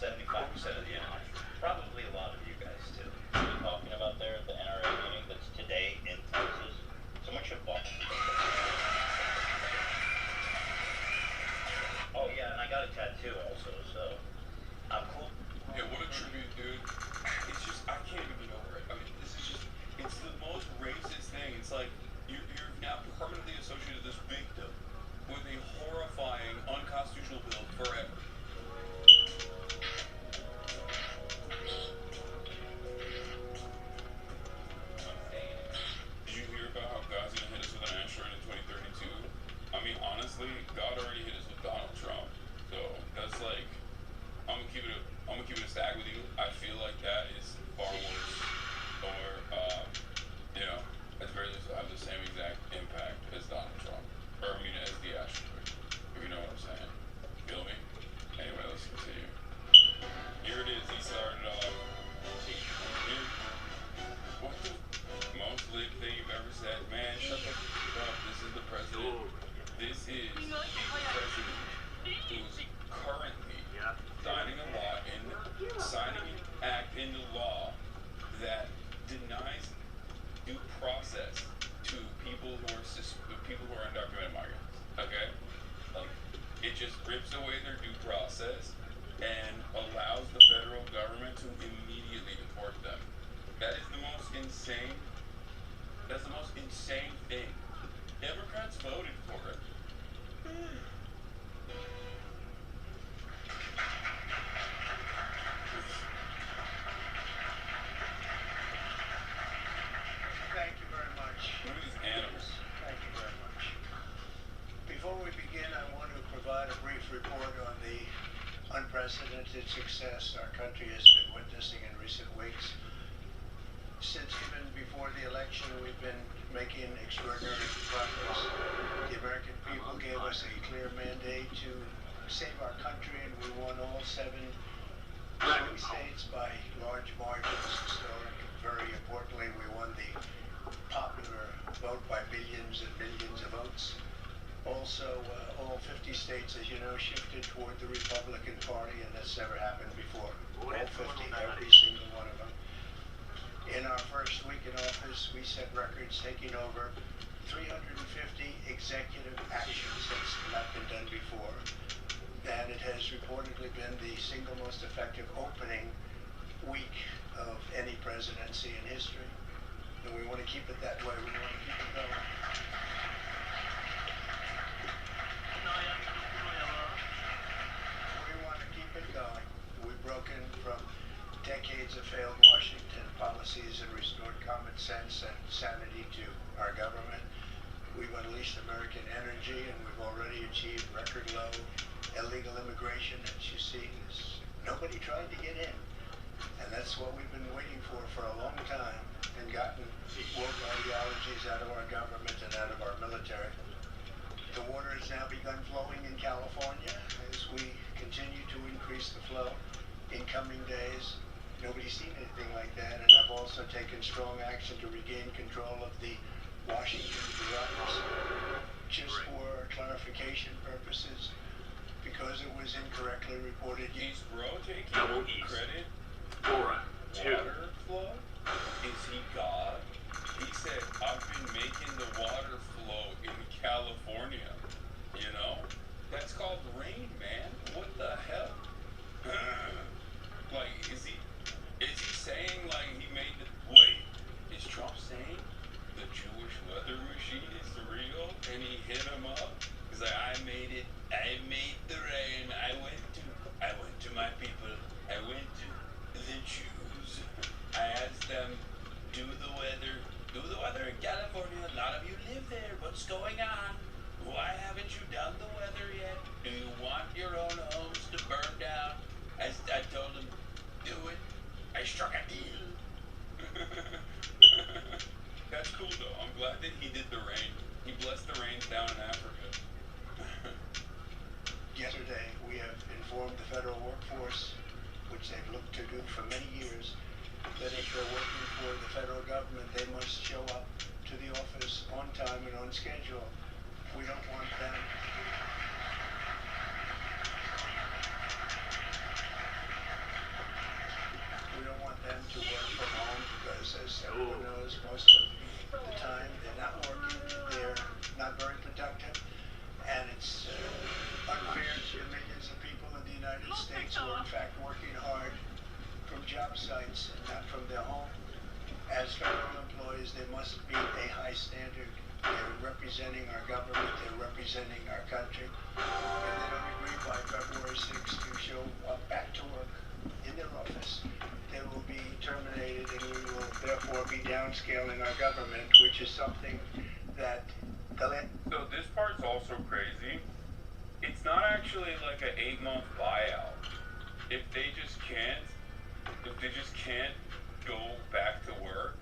75% of the internet. Probably a lot of you guys too. What are you talking about there at the NRA meeting that's today in Texas? Someone should walk. Oh yeah, and I got a tattoo also, so I'm cool. Yeah, what a tribute, dude. It's just, I can't even get over it. I mean, this is just, it's the most racist thing. It's like, you're now permanently associated this victim with a horrifying, unconstitutional bill forever. Did you hear about how God's gonna hit us with an asteroid in 2032? I mean, honestly, God already hit us with Donald Trump. So, that's like, I'm gonna keep it a stack with you. I feel like that is far worse, or you know, at the very least, will have the same exact impact as Donald Trump, or I mean, as the asteroid. If you know what I'm saying. Feel me? Anyway, let's continue. Here it is. He started off. Here, what the most lit thing you've ever said, man? Shut the f up. This is the president. This is the president who's currently signing a law signing an act into law that denies due process to people who are undocumented migrants. Okay, like it just rips away their due process and allows the federal government to immediately deport them. That is the most insane. That's the most insane thing. Democrats voted for it. Thank you very much. Look at these animals. Thank you very much. Before we begin, I want to provide a brief report on the unprecedented success our country has been witnessing in recent weeks. Since even before the election, we've been making extraordinary progress. The American people gave us a clear mandate to save our country, and we won all 7 swing states by large margins. So, very importantly, we won the popular vote by billions and billions of votes. Also, all 50 states, as you know, shifted toward the Republican Party, and that's never happened before. All 50, every single one of them. In our first week in office, we set records, taking over 350 executive actions. That's not been done before. And it has reportedly been the single most effective opening week of any presidency in history. And we want to keep it that way. We want to keep it going. We want to keep it going. We've broken from decades of failed Washington policies and restored common sense and sanity to our government. We've unleashed American energy, and we've already achieved record low illegal immigration. As you see, nobody tried to get in. And that's what we've been waiting for a long time, and gotten woke ideologies out of our government and out of our military. The water has now begun flowing in California as we continue to increase the flow in coming days. Nobody's seen anything like that, and I've also taken strong action to regain control of the Washington Bureaus. Just for clarification purposes, because it was incorrectly reported. Is bro taking Double east. credit? 4, 2. Water flow? Is he God? He said, I've been making the water flow in California. You know? That's called rain, man. What the hell? Like, is he saying, like, he made the... Wait, is Trump saying the Jewish weather machine is real? And he hit him up? He's like, I made it. I made the rain. I went to my people. I went to the Jews. I asked them, do the weather in California. A lot of you live there. What's going on? Why haven't you done the weather yet? Do you want your own homes to burn down? I told him, do it. I struck a deal. That's cool though. I'm glad that he did the rain. He blessed the rains down in Africa. Yesterday, we have informed the federal workforce, which they've looked to do for many years, that if they're working for the federal government, they must show up to the office on time and on schedule. We don't want them. job sites and not from their home. As federal employees, they must meet a high standard. They're representing our government, they're representing our country. If they don't agree by February 6th to show up back to work in their office, they will be terminated, and we will therefore be downscaling our government, which is something that So this part's also crazy. It's not actually like an 8-month buyout. If they just can't go back to work,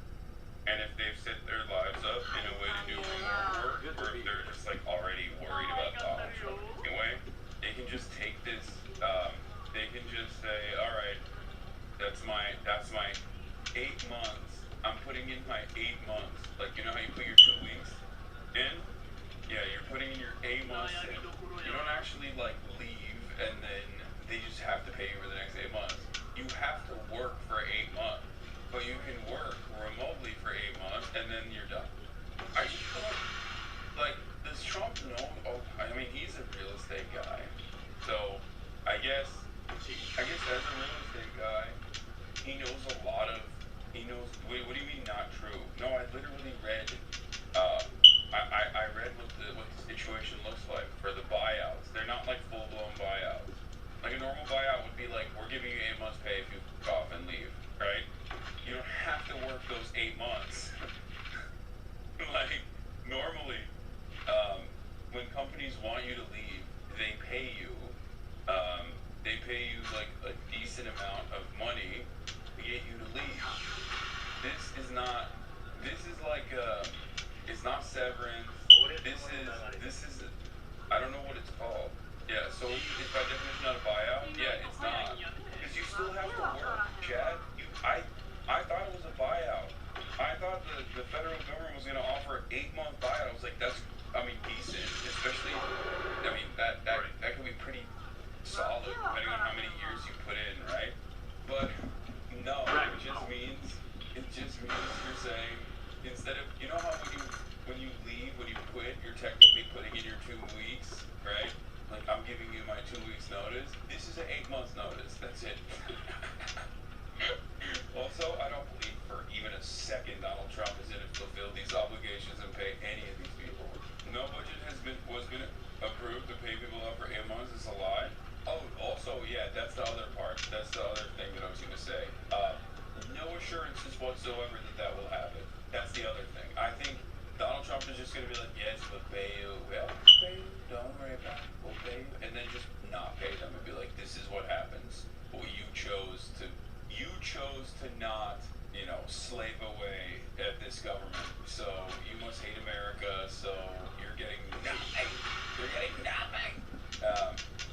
and if they've set their lives up in a way to do remote work, or if they're just like already worried about Donald Trump anyway, they can just take this. They can just say, all right, that's my 8 months. I'm putting in my 8 months. Like, you know how you put your 2 weeks in? Yeah, you're putting in your 8 months in. You don't actually like leave and then they just have to pay you for the next 8 months. You have to work for 8 months, but you can work remotely for 8 months and then you're done. I just don't, like, does Trump know? Oh, I mean, he's a real estate guy, so I guess as a real estate guy, he knows a lot of. He knows. Wait, what do you mean not true? No, I literally read. I read what the situation looks like for the buyouts. They're not like full blown buyouts. Like a normal buyout would be like, we're giving you 8 months pay if you off and leave, right? You don't have to work those 8 months. Like normally, when companies want you to leave, they pay you. They pay you like a decent amount of money to get you to leave. This is not. This is like it's not severance. This is. I don't know what it's called. Yeah. So it's by definition not a buyout. Yeah, it's not. Because you still have to work, Chad. I thought it was a buyout. I thought the federal government was gonna offer an 8-month buyout. I was like, that's. I mean, decent. Especially. I mean, that could be pretty solid depending on how many years you put in, right? But no, it just means you're saying instead of, you know how when you leave, when you quit, you're technically putting in your 2 weeks, right? Like, I'm giving you my 2 weeks notice. This is an 8 months notice. That's it. Also, I don't believe for even a second Donald Trump is going to fulfill these obligations and pay any of these people. No budget was been approved to pay people up for 8 months. It's a lie. Oh, also, yeah, that's the other part. That's the other thing that I was going to say. No assurances whatsoever that will happen. That's the other thing. I think Donald Trump is just going to be like, yes, we'll pay you. Well, we'll pay you. Don't worry about it. We'll pay you. And then just not pay them and be like, this is what happens. Well, you chose to not, slave away at this government. So you must hate America. So you're getting nothing. You're getting nothing.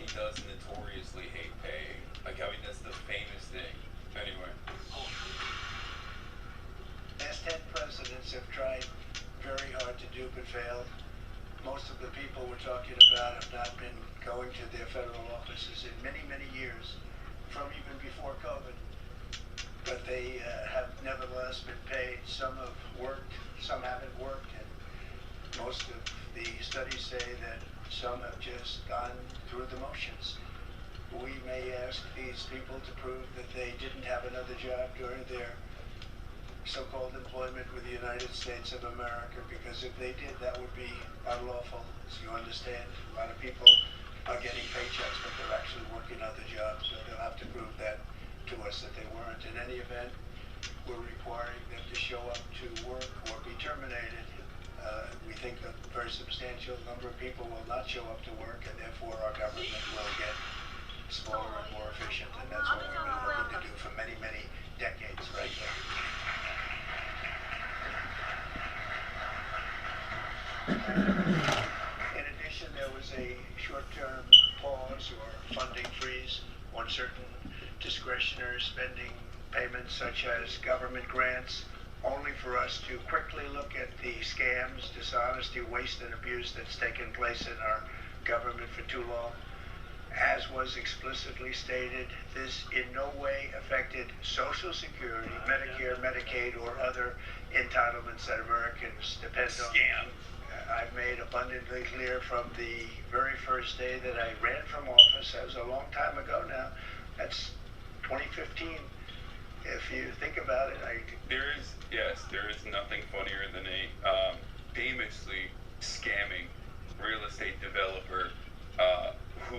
He does notoriously hate paying. Like, I mean, that's the famous thing. Anyway. Last 10 presidents have tried very hard to dupe and failed. Most of the people we're talking about have not been going to their federal offices in many, many years, from even before COVID. But they have nevertheless been paid. Some have worked, some haven't worked, and most of the studies say that some have just gone through the motions. We may ask these people to prove that they didn't have another job during their so-called employment with the United States of America, because if they did, that would be unlawful. As you understand, a lot of people are getting paychecks, but they're actually working other jobs, so they'll have to prove that to us that they weren't. In any event, we're requiring them to show up to work or be terminated. We think a very substantial number of people will not show up to work, and therefore our government will get smaller and more efficient, and that's what we've been working to do for many, many decades, right? In addition, there was a short-term pause or funding freeze on certain discretionary spending payments, such as government grants, only for us to quickly look at the scams, dishonesty, waste, and abuse that's taken place in our government for too long. As was explicitly stated, this in no way affected Social Security, Medicare, Medicaid, or other entitlements that Americans depend on. Scam. I've made abundantly clear from the very first day that I ran from office, that was a long time ago now, that's 2015, If you think about it, There is nothing funnier than a famously scamming real estate developer who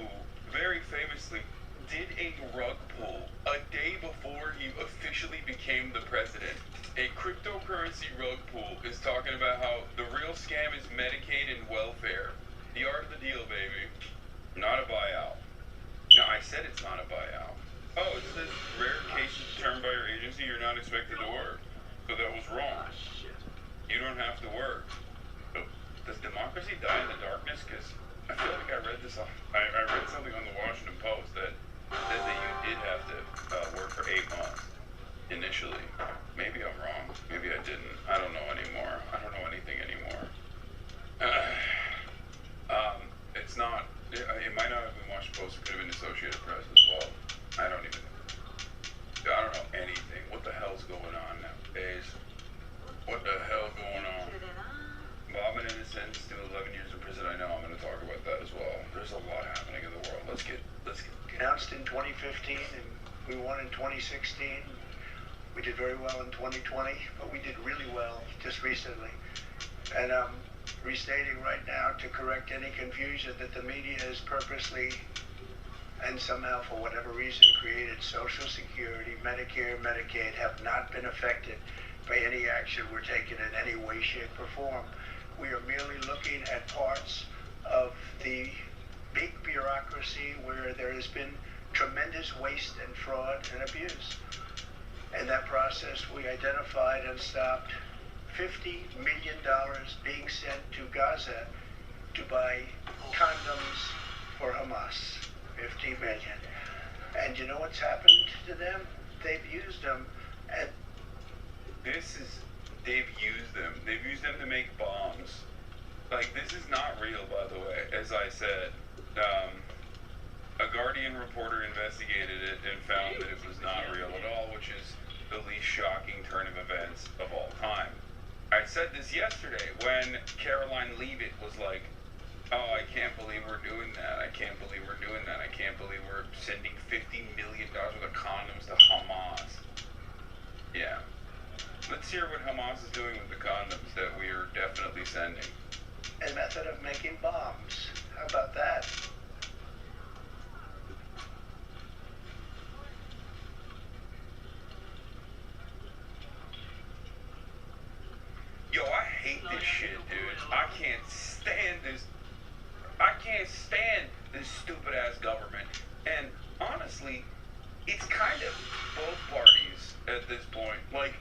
very famously did a rug pull a day before he officially became the president. A cryptocurrency rug pull is talking about how the real scam is Medicaid and welfare. The art of the deal, baby. Not a buyout. No, I said it's not a buyout. Oh, it says rare cases determined by your agency you're not expected to work. So that was wrong. You don't have to work. But does democracy die in the darkness? Because I feel like I read this. I read something on the Washington Post that said that you did have to work for 8 months initially. Maybe I'm wrong. Maybe I didn't. I don't know anymore. I don't know anything anymore. It's not. It might not have been Washington Post. It could have been Associated Press as well. I don't know anything. What the hell's going on nowadays? What the hell going on? Bob and innocence to 11 years in prison. I know. I'm going to talk about that as well. There's a lot happening in the world. Let's get. announced in 2015 and we won in 2016. We did very well in 2020, but we did really well just recently. And I'm restating right now to correct any confusion that the media has purposely and somehow for whatever reason created Social Security, Medicare, Medicaid have not been affected by any action we're taking in any way, shape, or form. We are merely looking at parts of the big bureaucracy where there has been tremendous waste and fraud and abuse. In that process, we identified and stopped $50 million being sent to Gaza to buy condoms for Hamas. 50 million. And you know what's happened to them? They've used them at... They've used them to make bombs. Like, this is not real, by the way. As I said, a Guardian reporter investigated it and found that it was not real at all, which is the least shocking turn of events of all time. I said this yesterday when Caroline Leavitt was like, oh, I can't believe we're doing that. I can't believe we're doing that. I can't believe we're sending $50 million worth of condoms to Hamas. Yeah. Let's hear what Hamas is doing with the condoms that we are definitely sending. A method of making bombs. How about that? Yo, I hate this shit, dude. I can't stand this. I can't stand this stupid ass government. And honestly, it's kind of both parties at this point. Like,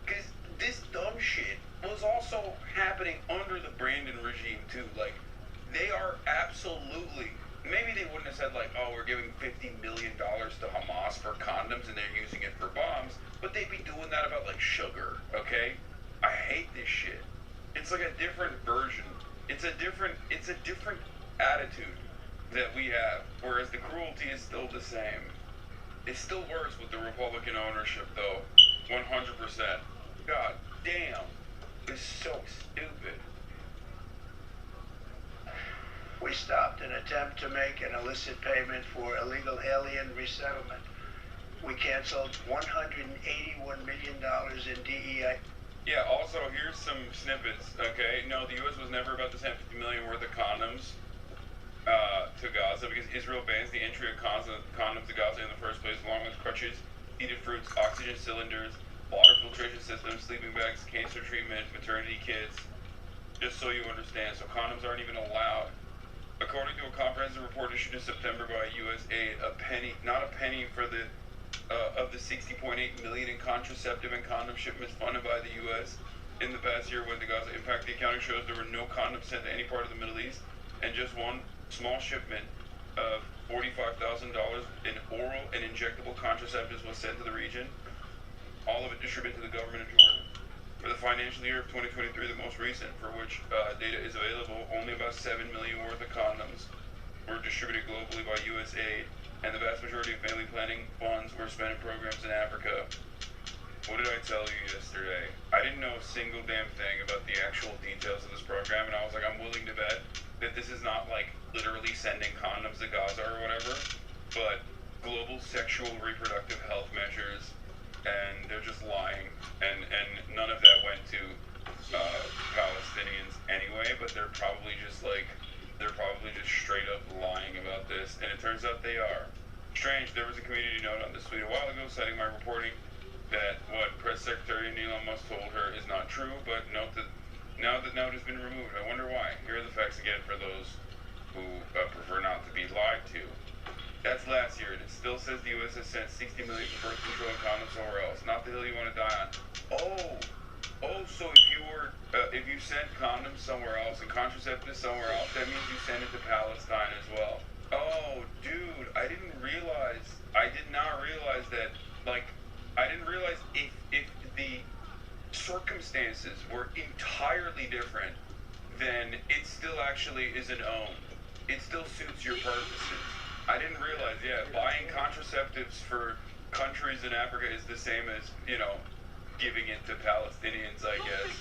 because this dumb shit was also happening under the Brandon regime too. Like, they are absolutely, maybe they wouldn't have said like, oh, we're giving $50 million to Hamas for condoms and they're using it for bombs, but they'd be doing that about like sugar, okay? I hate this shit. It's like a different version. It's a different attitude that we have, whereas the cruelty is still the same. It's still worse with the Republican ownership though, 100%. God damn, it's so stupid. We stopped an attempt to make an illicit payment for illegal alien resettlement. We canceled $181 million in DEI. Yeah, also, here's some snippets, okay? No, the U.S. was never about to send $50 million worth of condoms to Gaza because Israel bans the entry of condoms to Gaza in the first place, along with crutches, heated fruits, oxygen cylinders, water filtration systems, sleeping bags, cancer treatment, maternity kits, just so you understand. So condoms aren't even allowed. According to a comprehensive report issued in September by USAID, not a penny for the of the 60.8 million in contraceptive and condom shipments funded by the U.S. in the past year went to Gaza. In fact, the accounting shows there were no condoms sent to any part of the Middle East, and just one small shipment of $45,000 in oral and injectable contraceptives was sent to the region, all of it distributed to the government of Jordan. For the financial year of 2023, the most recent, for which data is available, only about 7 million worth of condoms were distributed globally by USAID, and the vast majority of family planning funds were spent in programs in Africa. What did I tell you yesterday? I didn't know a single damn thing about the actual details of this program, and I was like, I'm willing to bet that this is not like literally sending condoms to Gaza or whatever, but global sexual reproductive health measures and they're just lying, and none of that went to Palestinians anyway, but they're probably just straight up lying about this, and it turns out they are. Strange, there was a community note on this tweet a while ago citing my reporting that what Press Secretary Elon Musk told her is not true, but note that now that note has been removed. I wonder why. Here are the facts again for those who prefer not to be lied to. That's last year, and it still says the U.S. has sent 60 million for birth control and condoms somewhere else. Not the hill you want to die on. So if you sent condoms somewhere else and contraceptives somewhere else, that means you send it to Palestine as well. Oh, dude, I did not realize that. I didn't realize if the circumstances were entirely different, then it still actually isn't owned. It still suits your purposes. I didn't realize, buying contraceptives for countries in Africa is the same as, giving it to Palestinians, I guess.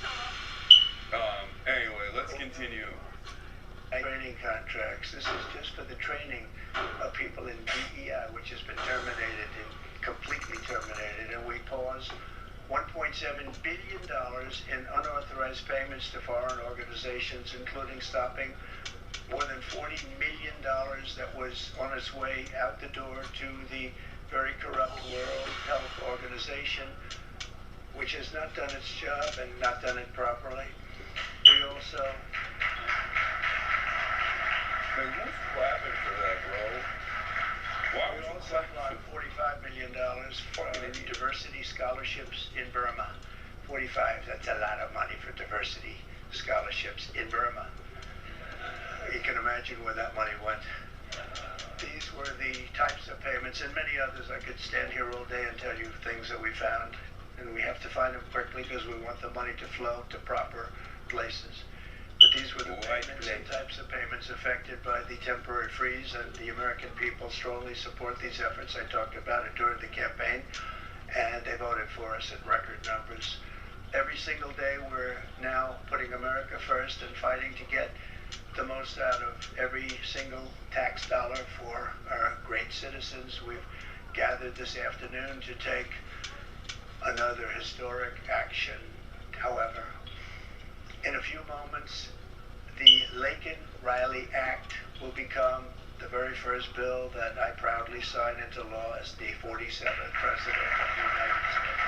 Anyway, let's continue. Training contracts. This is just for the training of people in DEI, which has been terminated and completely terminated, and we paused $1.7 billion in unauthorized payments to foreign organizations, including stopping more than $40 million that was on its way out the door to the very corrupt World Health Organization, which has not done its job and not done it properly. We also... Man, who's clapping for that, bro? Why We would you also clap? blocked $45 million for diversity scholarships in Burma. 45, that's a lot of money for diversity scholarships in Burma. You can imagine where that money went. These were the types of payments, and many others. I could stand here all day and tell you things that we found, and we have to find them quickly because we want the money to flow to proper places. But these were the payments and types of payments affected by the temporary freeze, and the American people strongly support these efforts. I talked about it during the campaign, and they voted for us in record numbers. Every single day we're now putting America first and fighting to get the most out of every single tax dollar for our great citizens. We've gathered this afternoon to take another historic action. However, in a few moments, the Laken-Riley Act will become the very first bill that I proudly sign into law as the 47th President of the United States.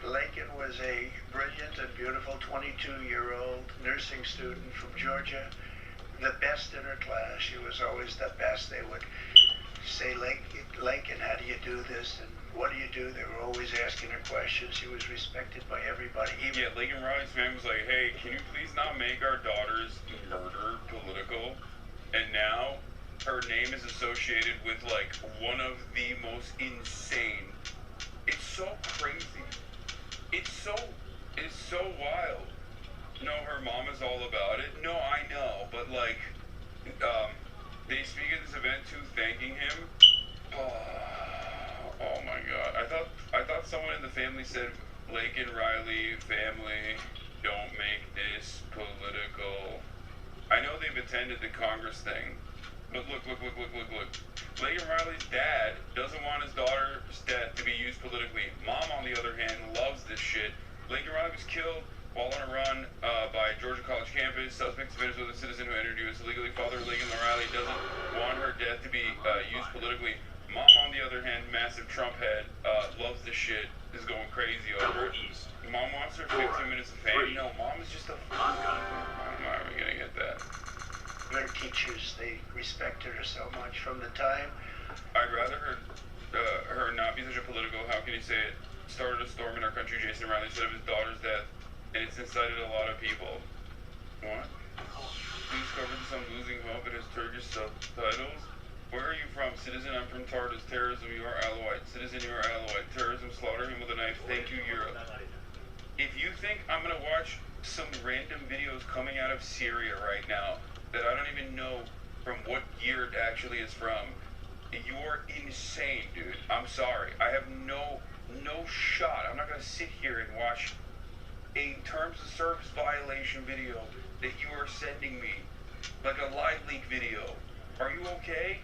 Laken was a brilliant and beautiful 22-year-old nursing student from Georgia, the best in her class. She was always the best. They would say, Laken, how do you do this? And what do you do? They were always asking her questions. She was respected by everybody. Laken Riley's family was like, hey, can you please not make our daughter's murder political? And now her name is associated with, one of the most insane. It's so crazy. It's so wild. No, her mom is all about it. No, I know, but they speak at this event too, thanking him. Oh my God! I thought someone in the family said, Laken Riley family, don't make this political. I know they've attended the Congress thing, but look. Laken Riley's dad doesn't want his daughter's death to be used politically. Mom, on the other hand, loves this shit. Laken Riley was killed while on a run by Georgia College campus. Suspects of Venezuelan citizen who entered U.S. illegally. Father Laken Riley doesn't want her death to be used politically. Mom, on the other hand, massive Trump head, loves this shit, is going crazy over it. Mom wants her 15 minutes of fame. No, Mom is just a... I'm not even gonna get that. Their teachers, they respected her so much from the time. I'd rather her not be such a political, how can you say it, started a storm in our country. Jason Riley said of his daughter's death, and it's incited a lot of people. What? Please cover this on Losing Hope. It has Turkish subtitles. Where are you from? Citizen, I'm from Tartus. Terrorism, you are Alawite. Citizen, you are Alawite. Terrorism, slaughter him with a knife. Thank you, Europe. If you think I'm gonna watch some random videos coming out of Syria right now that I don't even know from what year it actually is from, you're insane, dude. I'm sorry. I have no shot. I'm not gonna sit here and watch a terms of service violation video that you are sending me, like a live leak video. Are you okay?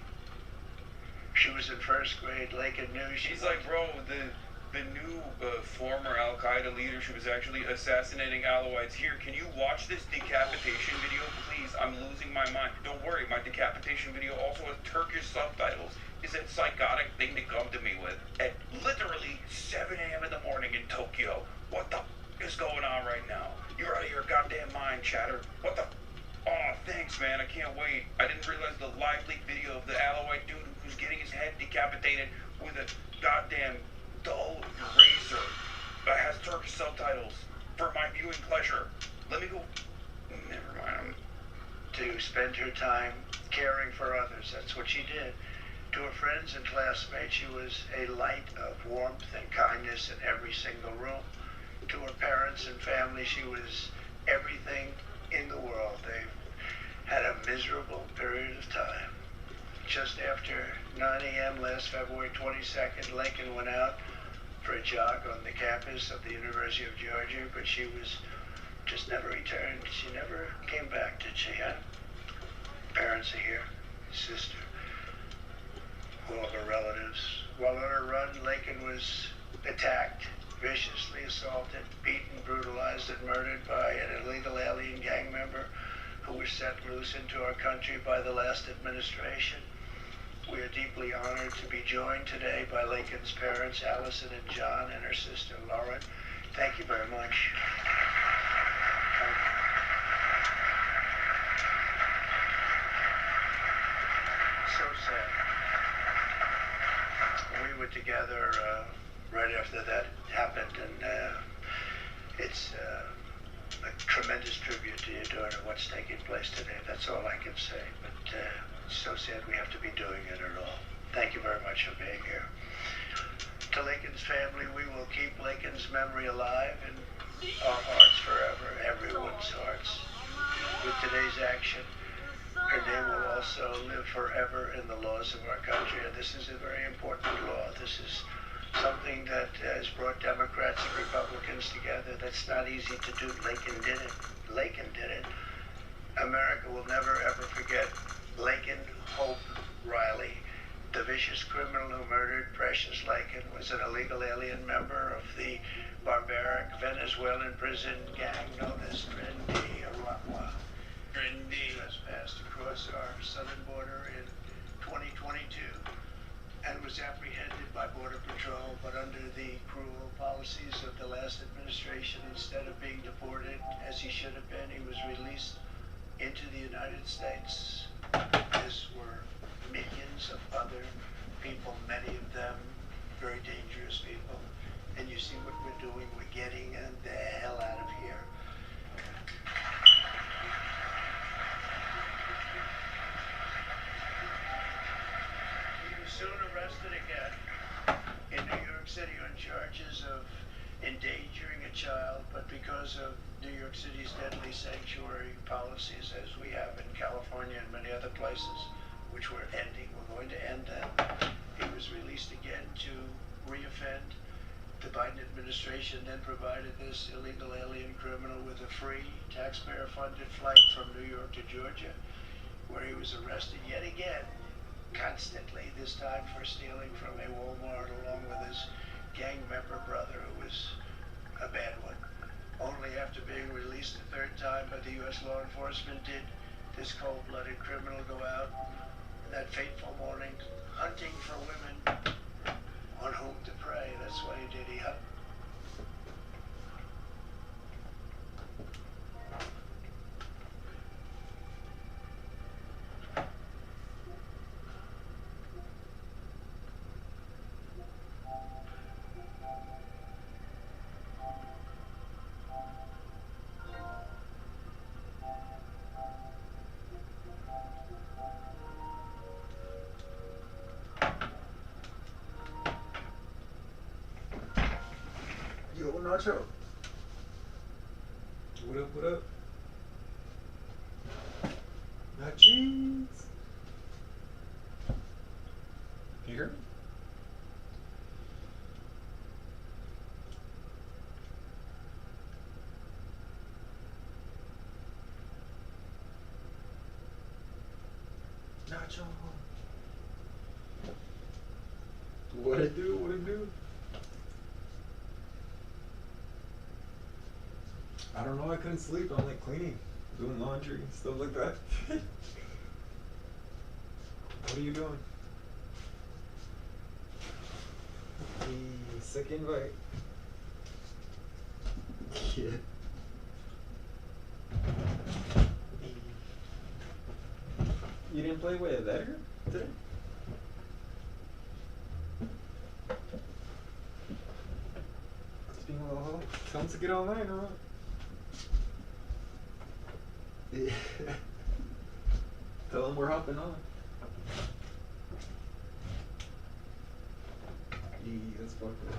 She was in first grade. Lakin knew she She's like, bro, the new former Al Qaeda leader, she was actually assassinating Alawites. Here, can you watch this decapitation video, please? I'm losing my mind. Don't worry, my decapitation video also has Turkish subtitles. Is that psychotic thing to come to me with at literally 7 a.m. in the morning in Tokyo? What the is going on right now? You're out of your goddamn mind, chatter. What the? Oh, thanks, man. I can't wait. I didn't realize the live leak video of the Alawite dude who's getting his head decapitated with a goddamn dull razor that has Turkish subtitles for my viewing pleasure. Let me go. Never mind. to spend her time caring for others. That's what she did. To her friends and classmates, she was a light of warmth and kindness in every single room. To her parents and family, she was everything in the world. They had a miserable period of time. Just after 9 a.m. last February 22nd, Lincoln went out for a jog on the campus of the University of Georgia, but she was just never returned. She never came back, did she, huh? Parents are here, sister, all of her relatives. While on her run, Lincoln was attacked, viciously assaulted, beaten, brutalized, and murdered by an illegal alien gang member who was set loose into our country by the last administration. We are deeply honored to be joined today by Lincoln's parents, Allison and John, and her sister, Lauren. Thank you very much. So sad. We were together right after that happened, and it's a tremendous tribute to you, daughter, what's taking place today. That's all I can say. But it's so sad we have to be doing it at all. Thank you very much for being here. To Lincoln's family, we will keep Lincoln's memory alive in our hearts forever, everyone's hearts. With today's action, her name will also live forever in the laws of our country. And this is a very important law. This is something that has brought Democrats and Republicans together. That's not easy to do. Lincoln did it. Lincoln did it. America will never ever forget Lincoln Hope Riley. The vicious criminal who murdered Precious Lincoln was an illegal alien member of the barbaric Venezuelan prison gang known as Trendy Aragua. Trendy trespassed across our southern border in 2022 and was apprehended by Border Patrol, but under the cruel policies of the last administration, instead of being deported as he should have been, he was released into the United States. As were millions of other people, many of them very dangerous people. And you see what we're doing, we're getting the hell out of here. He was soon arrested again in New York City on charges of endangering a child, but because of New York City's deadly sanctuary policies, as we have in California and many other places, which we're ending, we're going to end them, he was released again to reoffend. The Biden administration then provided this illegal alien criminal with a free, taxpayer-funded flight from New York to Georgia, where he was arrested yet again, constantly, this time for stealing from a Walmart along with his gang member brother, who was a bad one. Only after being released the third time by the U.S. law enforcement did this cold-blooded criminal go out that fateful morning hunting for women on whom to prey. That's what he did. He hunted. Yo, Nacho. What up, what up? Nachos. Can you hear me? Nacho. What it do? What it do? I don't know. I couldn't sleep. I'm like cleaning, doing laundry, stuff like that. What are you doing? The sick invite. Yeah. You didn't play with Edgar today? Just being a little hoe. Tell him to get online or what? Yeah. Tell him we're hopping on. Yeah, that's fucked up.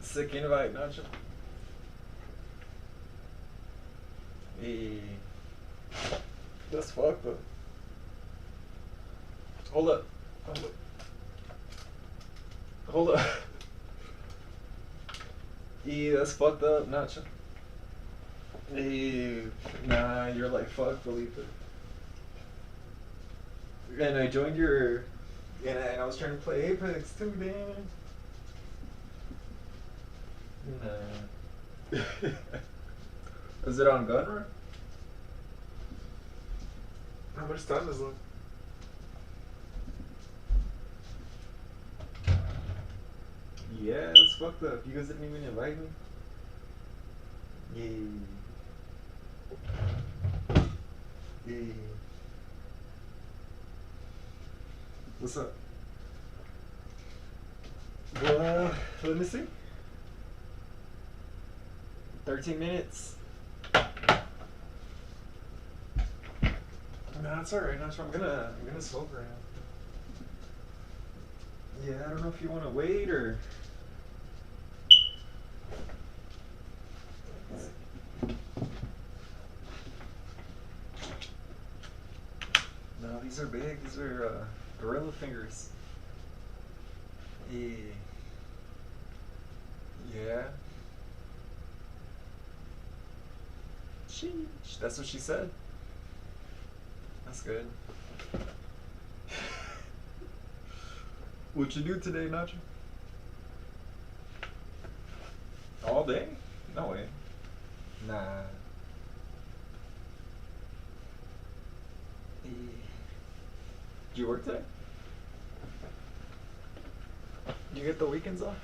Sick invite, Nacho. Hey. That's fucked up. Hold up. Hold up. Hold up. Yeah, that's fucked up, Nacho. Hey, nah, you're like, fuck, Felipe. And I joined your... And I was trying to play Apex too, damn. Nah. Is it on Gunrun? How much time is left? Yeah, it's fucked up. You guys didn't even invite me? Yeah. Yeah. What's up? Well, let me see. 13 minutes. No, it's alright. No, I'm gonna smoke right now. Yeah, I don't know if you want to wait or. No, these are big. These are gorilla fingers. Yeah. Yeah. Sheesh. That's what she said. That's good. What you do today, Nacho? All day? No way. Nah. Did you work today? You get the weekends off?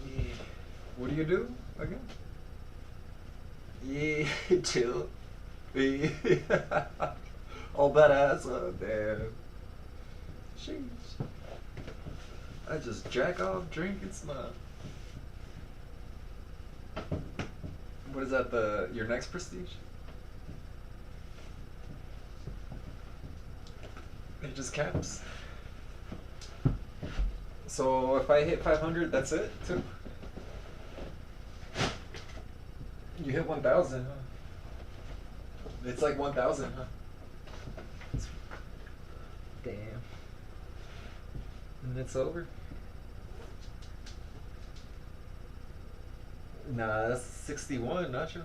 Yeah. What do you do again? Yeah, chill. Yeah. All that ass. Oh, damn. Sheesh. I just jack off, drink, and smoke. What is that? Your next prestige? It just caps. So if I hit 500, that's it too. You hit 1,000, huh? It's like 1,000, huh? Damn. And it's over. Nah, that's 61, Nacho.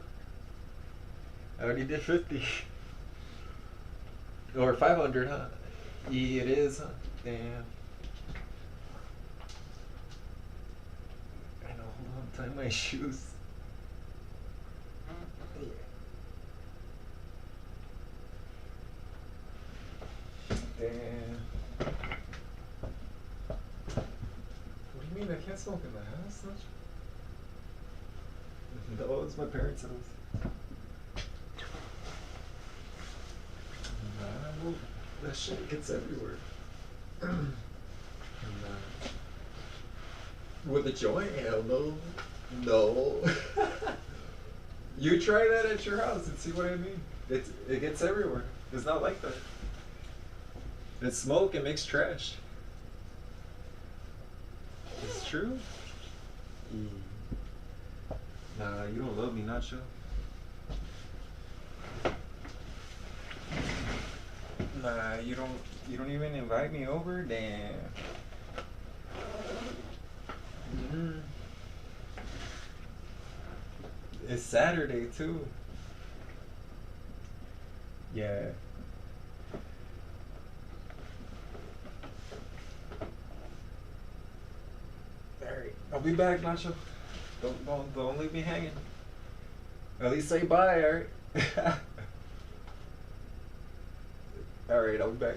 I already did 50. Or 500, huh? Yeah, it is, huh? Damn. I know, hold on, tie my shoes. Damn. What do you mean I can't smoke in the house, Nacho? No, it's my parents' house. Nah, well, that shit gets everywhere. With a joint? Hell no. No. You try that at your house and see what I mean. It gets everywhere. It's not like that. It's smoke, it makes trash. It's true. Nah, you don't love me, Nacho. Nah, you don't even invite me over? Damn. It's Saturday too. Yeah. Alright, I'll be back, Nacho. Don't leave me hanging. At least say bye, alright? Alright, I'll be back.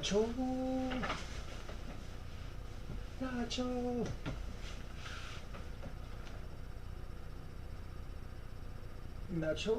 Nacho. Nacho. Nacho.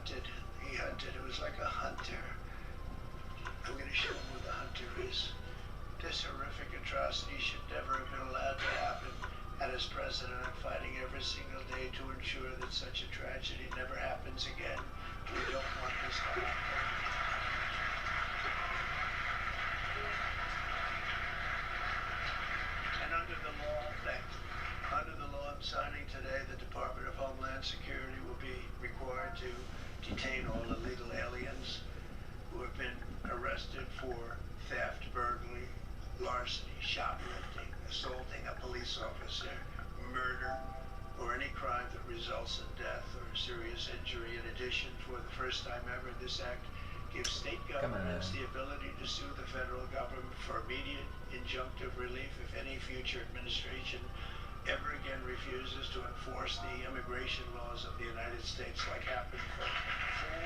hunted. He hunted. It was like a hunter. I'm going to show him who the hunter is. This horrific atrocity should never have been allowed to happen. And as president, I'm fighting every single day to ensure that such a tragedy never happens again. We don't want this to happen. And under the law I'm signing today, the Department of Homeland Security will be required to detain all illegal aliens who have been arrested for theft, burglary, larceny, shoplifting, assaulting a police officer, murder, or any crime that results in death or serious injury. In addition, for the first time ever, this act gives state governments the ability to sue the federal government for immediate injunctive relief if any future administration ever again refuses to enforce the immigration laws of the United States, like happened for 4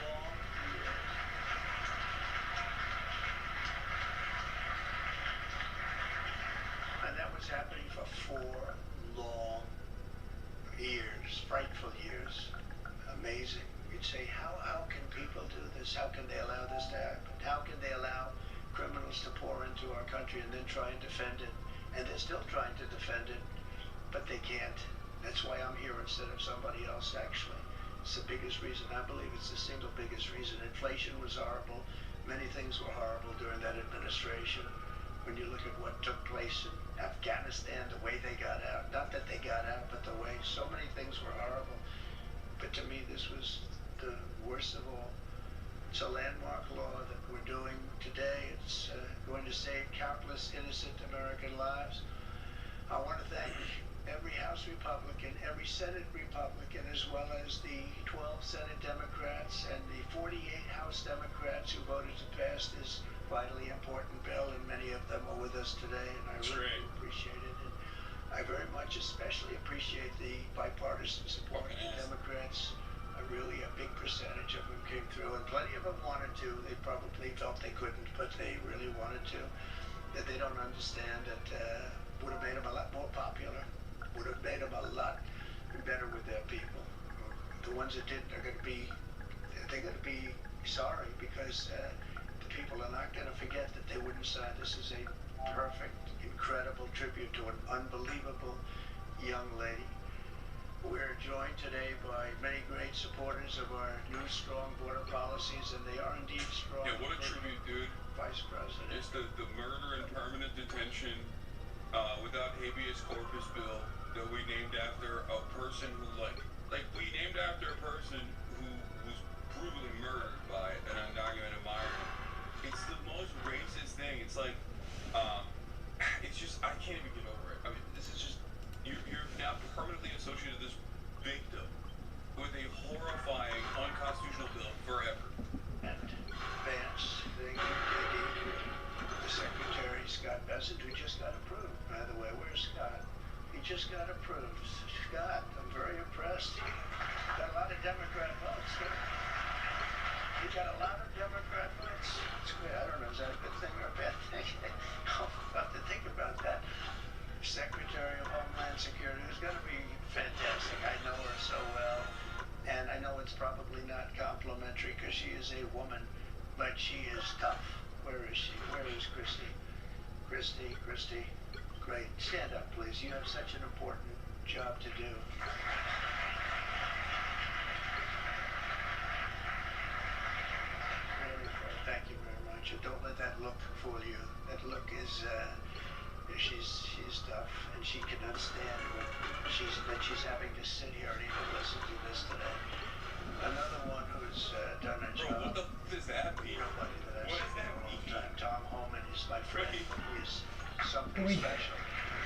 long years. And that was happening for 4 long years, frightful years, amazing. You'd say, how can people do this? How can they allow this to happen? How can they allow criminals to pour into our country and then try and defend it? And they're still trying to defend it, but they can't. That's why I'm here instead of somebody else, actually. It's the biggest reason. I believe it's the single biggest reason. Inflation was horrible. Many things were horrible during that administration. When you look at what took place in Afghanistan, the way they got out, not that they got out, but the way so many things were horrible. But to me, this was the worst of all. It's a landmark law that we're doing today. It's going to save countless innocent American lives. I want to thank every House Republican, every Senate Republican, as well as the 12 Senate Democrats and the 48 House Democrats who voted to pass this vitally important bill, and many of them are with us today, and I really appreciate it. And I very much especially appreciate the bipartisan support of the Democrats. Really a big percentage of them came through, and plenty of them wanted to. They probably felt they couldn't, but they really wanted to. That they don't understand that would have made them a lot more popular, would have made them a lot better with their people. The ones that didn't are going to be, they're going to be sorry, because the people are not going to forget that they wouldn't sign. This is a perfect, incredible tribute to an unbelievable young lady. We're joined today by many great supporters of our new strong border policies, and they are indeed strong. Yeah, what a tribute, dude. Vice President. It's the murder and permanent detention without habeas corpus bill that we named after a person who, like we named after a person who was brutally murdered by an undocumented migrant. It's the most racist thing. It's like, it's just, I can't even get over it. I mean, this is just, you're now permanently associated with this victim with a horrifying unconstitutional bill forever. And Vance, the Secretary, Scott Bessent, who just got approved, by the way. Where's Scott? He just got approved. Scott, I'm very impressed. Got a lot of Democrat votes. He got a lot of Democrat votes. It's good. I don't know, is that a good thing or a bad thing? I'll have to think about that. Secretary of Homeland Security is going to be fantastic. I know her so well, and I know it's probably not complimentary because she is a woman, but she is tough. Where is she? Where is Christy? Christy, great. Stand up, please. You have such an important job to do. Thank you very much. And don't let that look fool you. That look is, she's tough, and she cannot stand that she's having to sit here and even listen to this today. Another one who's done a job. Bro, what the f does that mean? Nobody that I've What seen does that in a long mean? time. Tom Homan is my friend. He is something special.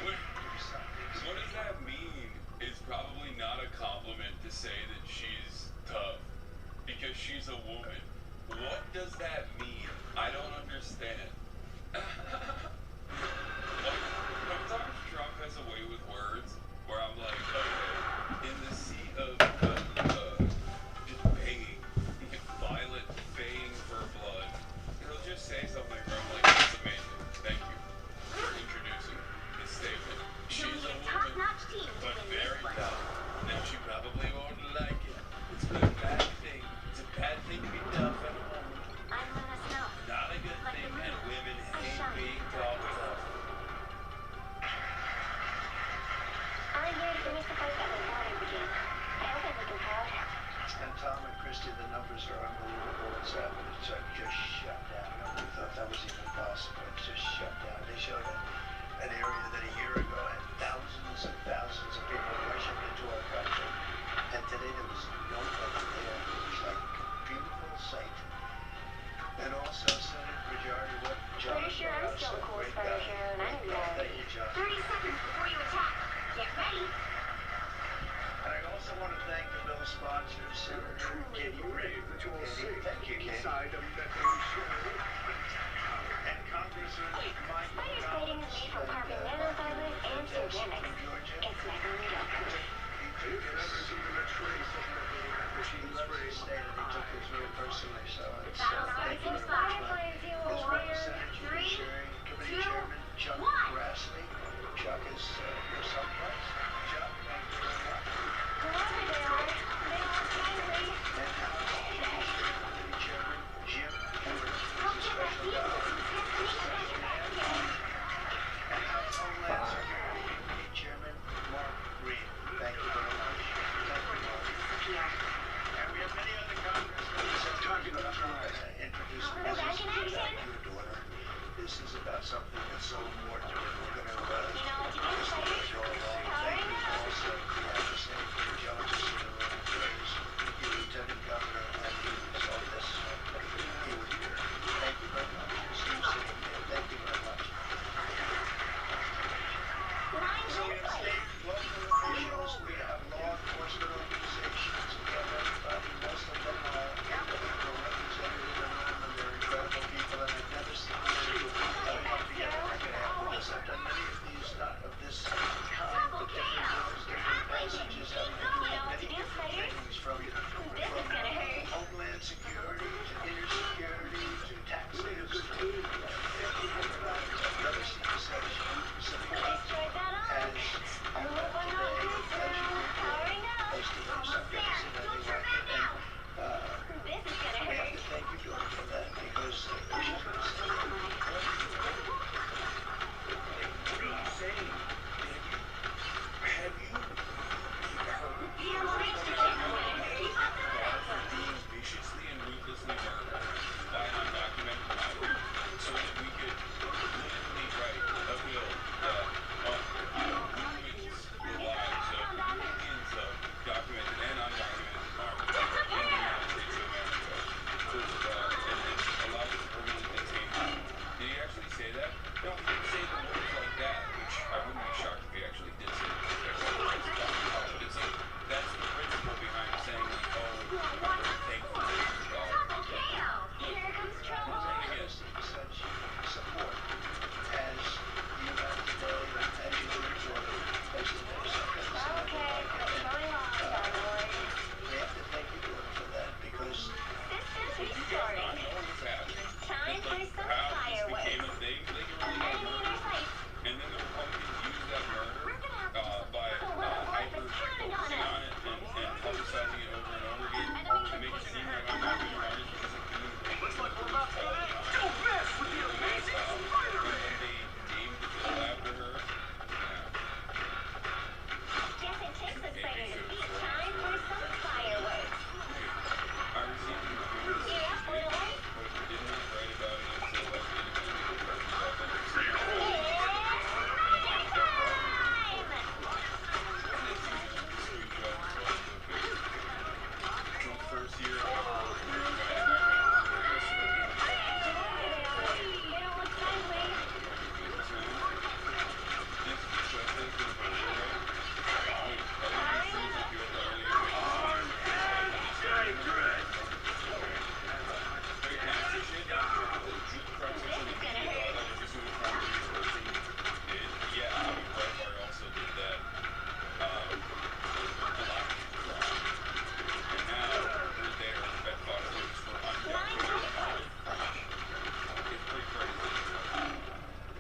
What does that mean? It's probably not a compliment to say that she's tough because she's a woman. What does that mean? I don't understand. Sometimes Trump has a way with words where I'm like, okay, in the sea of just baying, violent baying for blood, he'll just say something where I'm like, that's amazing. Thank you for introducing this statement. She's a woman, but very tough, and she probably won't like it. It's a bad thing. from Georgia. He took his state and he took this very personally. So it's thank you very much. His representative judiciary committee chairman, Chuck Grassley. Chuck is here someplace. Chuck, thank you very much. And House Judiciary Committee Chairman Jim Heward is a special guy. Special man. And House Homeland Security Committee Chairman Mark Green. Thank you very much. Thank you, Mark. And we have many other congressmen. Introduce the business of your daughter. This is about something that's so important. We're going to go along. Thank you also. We have to say judges in the room. You, Lieutenant Governor, and you saw this. You were here. Thank you very much. Steve sitting there. Thank you very much. So we have state, local officials. We have law enforcement organizations. We have everybody. Most of them are represented in the room, and they're incredible people. And I've never seen them come together like I have with this. I've done many of these, not of this kind, but different bills, different passages having to do with many different things, from homeland security to inner security to taxes to I've never seen such support as you have today, as you do most of them. So I've never seen anything like it. And we have to thank you, George, for that, because she's going to say, please say, have you being viciously and ruthlessly murdered by an undocumented migrant so that we could literally write a bill that ruins the lives of millions of documented and undocumented migrants in the United States of America and allow them to permanently detain them. Did he actually say that? No, he didn't say the words like that, which I wouldn't be shocked if he actually did say it. But it's like, that's the principle behind saying, like, oh, I'm very thankful for this dollar. Here comes trouble. such support as you have today, as you do for face to face. Okay, going on, Lord. We have to thank you, George, for that, because This is You guys restoring. not know what's happening? Time for Like, some how this fireworks. became a thing? They really got Enemy in murdered. our sights. And then the Republicans used that murder We're gonna have to do some by hyper-focusing on hyper-focusing on us. it and publicizing it over and over again to make it seem like I'm not being honest because of doing things Looks like we're about to get all the it. time. Don't mess with the amazing And Spider-Man. then they named the bill after her. Yeah. Guess it takes a spider to beat. Time for some fireworks. I received the review this Yeah, today, really? but we did not write about it until I did a video about that. First year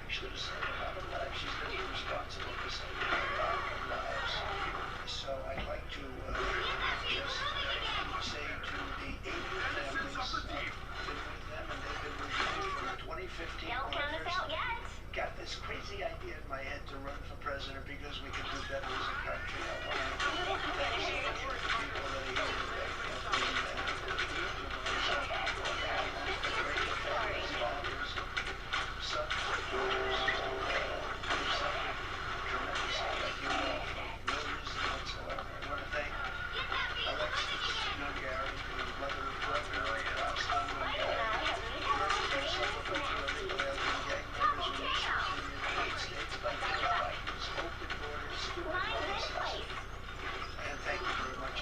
should have said a lot of lives. She's been responsible for saving a lot of lives. So I'd like to just say to the 80 families, been with them and they've been with me from 2015. Don't when I count us first out yet. got this crazy idea in my head to run for president because we could do better as a country. I want to thank so many people that are here today for being there. Great families, fathers, sons, daughters, who've suffered tremendously, like you all, for no reason whatsoever. I want to thank Alexis Gary, the mother of Gregory, Roscoe Gary, who suffered from illegal alien gang members released from the United States by Joe Biden's open borders, stupid policies. And thank you very much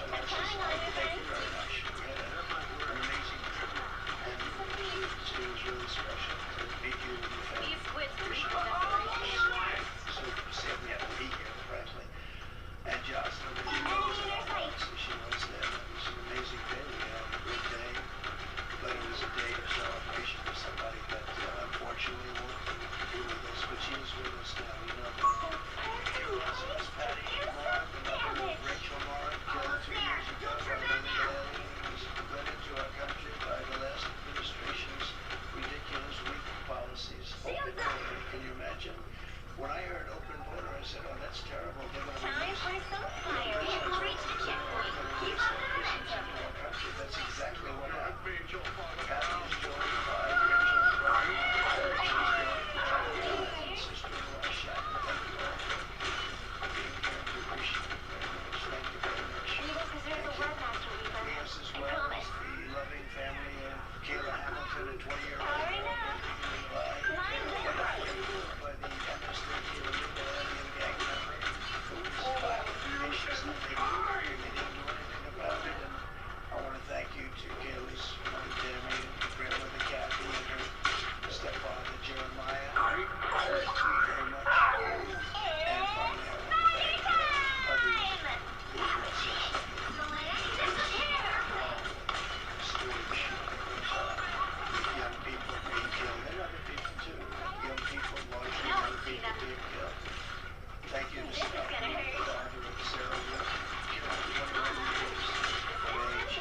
now. You know that. Elizabeth Patty Moore, the mother of Rachel Moore, killed 2 years ago by an illegal alien who was led into our country by the last administration's ridiculous, weak policies. Open border. Can you imagine? When I heard open border, I said, oh, that's terrible. They're going to release That's exactly what happened. Patty is joined by Rachel's brother, sister-in-law, Shaka. Thank you all for being here. We appreciate it very much. Thank you very much. Bring us as well as the loving family of Kayla Hamilton, a 20-year-old girl by the MS-13 illegal alien gang member who was violent, vicious, and they didn't do anything about it. And I want to thank you to Kayla's mother, Tammy, and grandmother, Kathy, and her stepfather, Jeremiah. Thank you very much. And finally, I want to thank others who bless us. Young people being killed, and other people too. Young people, largely young people being killed. Thank you to Scott, the father of Sarah Wood, killed 21 years of age.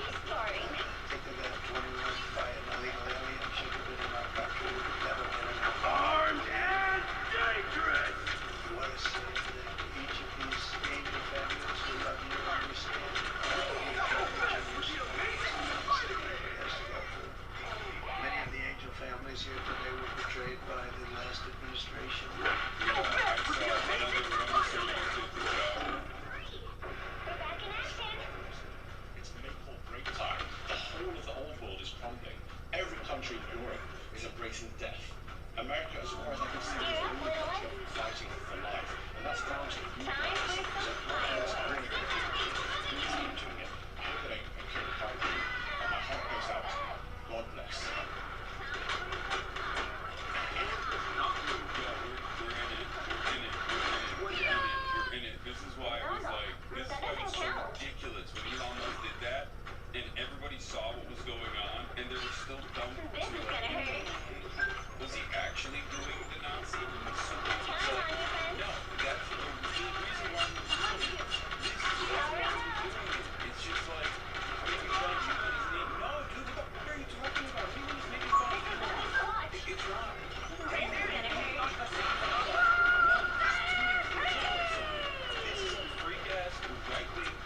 Think of that, 21 by an illegal alien. Should have been in our country. Would have never been in our country. Armed and dangerous! I want to say that each of these angel families, we love you and understand all the challenges you has to go through. Many of the angel families here today were betrayed by the last administration. It's make or break time. The whole of the old world is crumbling. Every country in Europe is embracing death. America, as far as I can see, is the only country fighting for life. And that's down to you guys. So it's really good. Please keep doing it. I hope that I can help you. And my heart goes out. God bless. We're in it. This is why it was like, this is why it was so ridiculous when Elon Musk did that, and everybody saw what was going on, and there were still dumb people who were like, was he actually doing the Nazi? So it's like, no, that's the reason why he was doing it. This is why he was doing it. It's just like, maybe trying to put his name. No, dude, what the fuck are you talking about? He was making fun of people. It's not. This is a freak-ass, right-wing,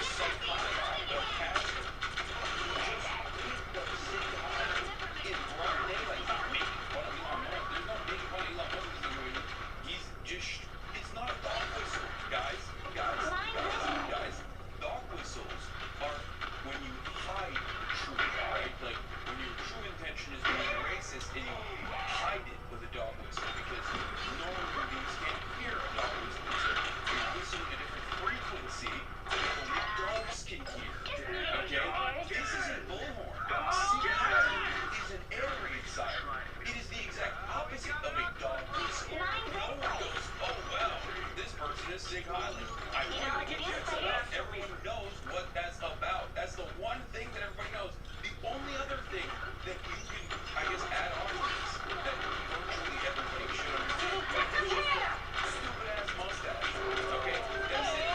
psychotic, cast who just picked up Sig Heil in broad daylight. Not making fun of Elon Musk. There's no making fun of Elon Musk. He's just, it's not a dog whistle, guys. Dog whistles are when you hide truth, right? Like, when your true intention is being racist and you hide it with a dog whistle because normal humans can't hear a dog whistle. So you're whistling a different frequency that only dogs can hear. Okay? This isn't bullhorn. Sig Heil is an air raid siren. It is the exact opposite of a dog whistle. No one goes, oh well, this person is Sig Heiling. I wonder what that's about. Everyone knows what that's about. That's the one thing that everybody knows. The only other thing that you can, I guess, add on to this, that virtually everybody should understand, is just a stupid-ass mustache. Okay? That's it.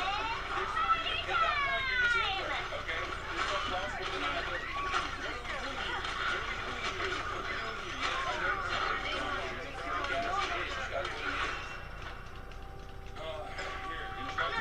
At that point, you're just Hitler. Okay? There's no plausible deniability. What are we doing here? Yes, I know it's not a gas bitch. That's what it is. Here, in Chicago,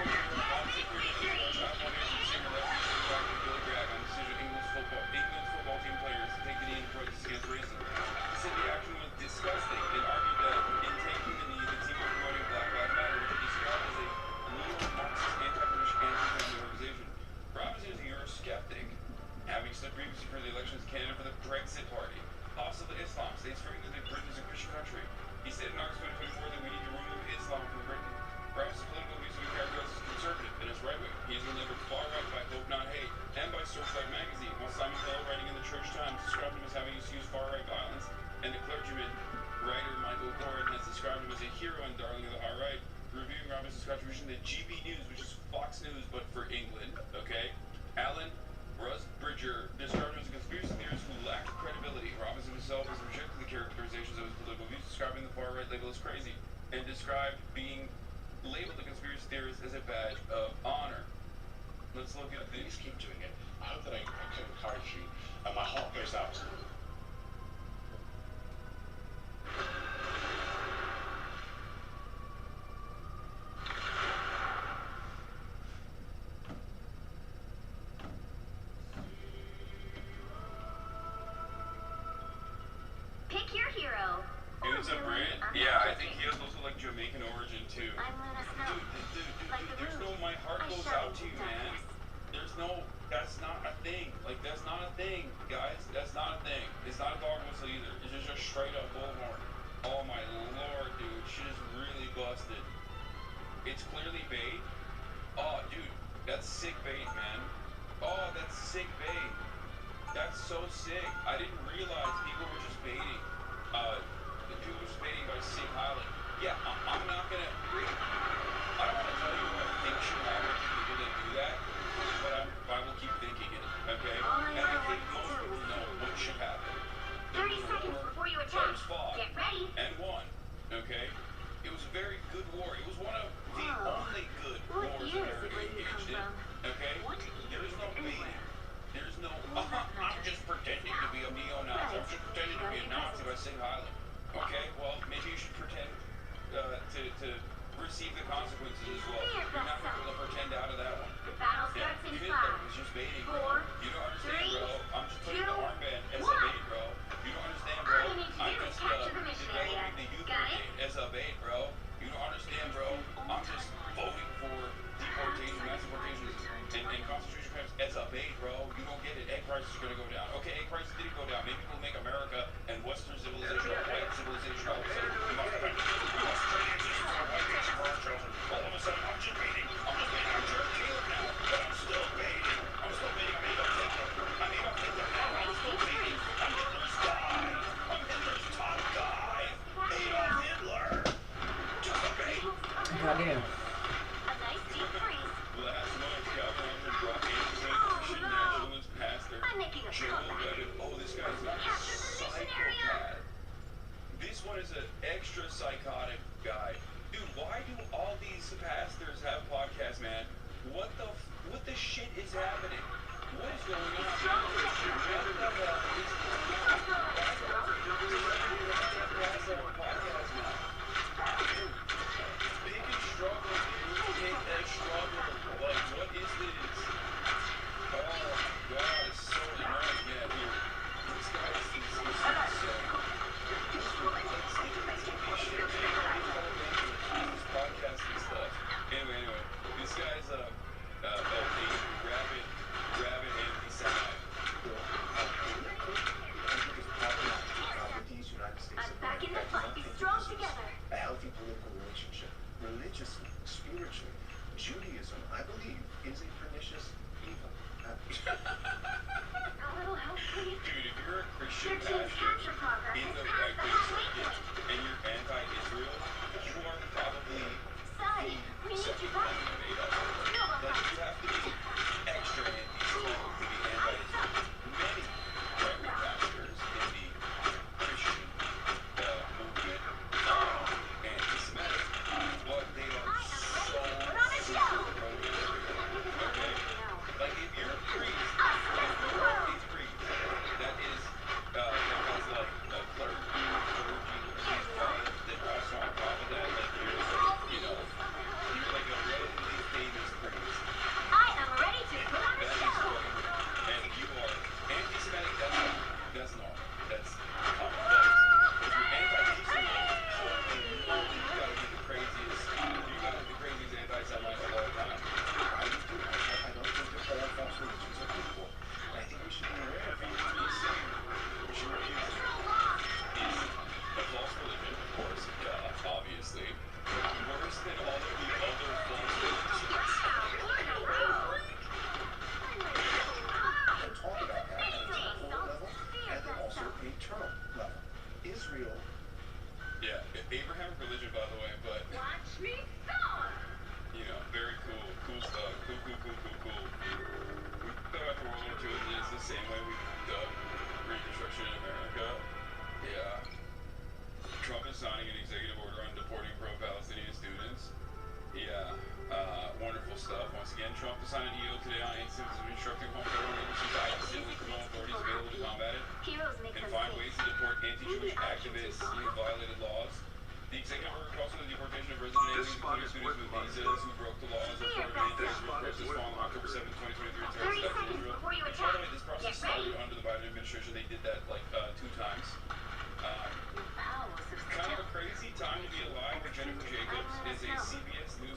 England's football team players take the knee in protest against racism. He said the action was disgusting and argued that in taking the knee, the team was promoting Black Lives Matter, which he described as a neo-Marxist, anti-British, anti-family organization. Robinson is a Eurosceptic, having stood previously for the elections in Canada for the Brexit Party. Hostile to Islam, states firmly that Britain is a Christian country. He said in August 2024 that we need to remove Islam from Britain. Robinson's political views are characterized as conservative and as right-wing. He is delivered far-right by Hope Not Hate and by Searchlight magazine, while Simon Bell, writing in the Church Times, described him as having used far-right violence, and the clergyman writer Michael Corrin has described him as a hero and darling of the high right. Reviewing Robinson's contribution to GB News, which is Fox News but for England, okay? Alan Rusbridger described him as a conspiracy theorist who lacked credibility. Robinson himself has rejected the characterizations of his political views, describing the far-right label as crazy. and described being labeled a conspiracy theorist as a badge of honor. Let's look at Please this. keep doing it. I hope that I can encourage you, and my heart goes out to you. Pick your hero. Who's a brand? Yeah, I think he has also like Jamaican origin too. I'm Luna Snow. Dude, there's no, my heart goes out to you, man. There's no, that's not a thing. Like, that's not a thing, guys. That's not a thing. It's not a dog whistle either. It's just straight up bullhorn. Oh my lord, dude. Shit is really busted. It's clearly bait. Oh, dude. That's sick bait, man. Oh, that's sick bait. That's so sick. I didn't realize people were just baiting. The people were just baiting by Sig Highland. Yeah, I'm not gonna. I don't want to tell you what I think should happen to people that do that, but I will keep thinking it, okay? And I think most people know what should happen. 30 seconds before you attack. First fought Get ready. and won, okay? It was a very good war. It was one of the only good What wars year I've is it ever where you come engaged in, from? okay? What There is no year is baiting. it? There's no, I'm just pretending to be a neo-Nazi. I'm just pretending to be a Nazi by Sig Highland. Okay, well, maybe you should pretend to receive the consequences as well. You're not going to be able to pretend out of that one. The battle Yeah, starts in Hitler 5. was just baiting, bro. 4, You don't understand, 3, bro. I'm just putting the 2, armband as a 1. bait, bro. You don't understand, bro. All you need to I'm do is just capture the mission area. developing the youth Got it? brigade as a bait, bro. You don't understand, bro. I'm just voting for deportation, mass deportations, and concentration camps as a bait, bro. You don't get it. Egg prices are gonna go down. Okay, egg prices did go down. Maybe we'll make America and Western civilization or white civilization all of a sudden. We must transition from a white nation for our children. All of a sudden, I'm just baiting. I'm Jared Taylor now, but I'm still baiting. I'm still baiting. I'm Adolf Hitler now. I'm still baiting. I'm Hitler's guy. I'm Hitler's top guy. Adolf Hitler. Just a bait. Goddamn. A nice deep freeze. Last month, Calvin brought 8% Christian nationalist pastor I'm making a Joel comeback. Levitt. Oh, this guy's a Capture the mission area. psychopath. This one is an extra psychotic guy. Dude, why do all these pastors have podcasts, man? What the shit is happening? What is going on? Strong connection. What the hell is going on? Why do pastors have podcasts now? Dude, they can struggle, dude. Take that struggle. Like, what is this? Oh, God, it's so annoying. Yeah, dude. This guy is insane. Podcast and stuff. Anyway, this guy's a rabid anti-Semite. I'm back in the fight. Be strong together. A healthy political relationship, religiously, spiritually. Judaism, I believe, is a pernicious evil. A little help, please. Dude, if you're a Christian Your team's pastor capture progress in has the passed the right halfway circuit point. and you're anti-Israel, you are probably Sai, we need you back. like you have to be extra anti-Semitic to be anti-Israel. Many right-wing pastors in the Christian movement are anti-Semitic, but they are so super pro-Israel. Okay?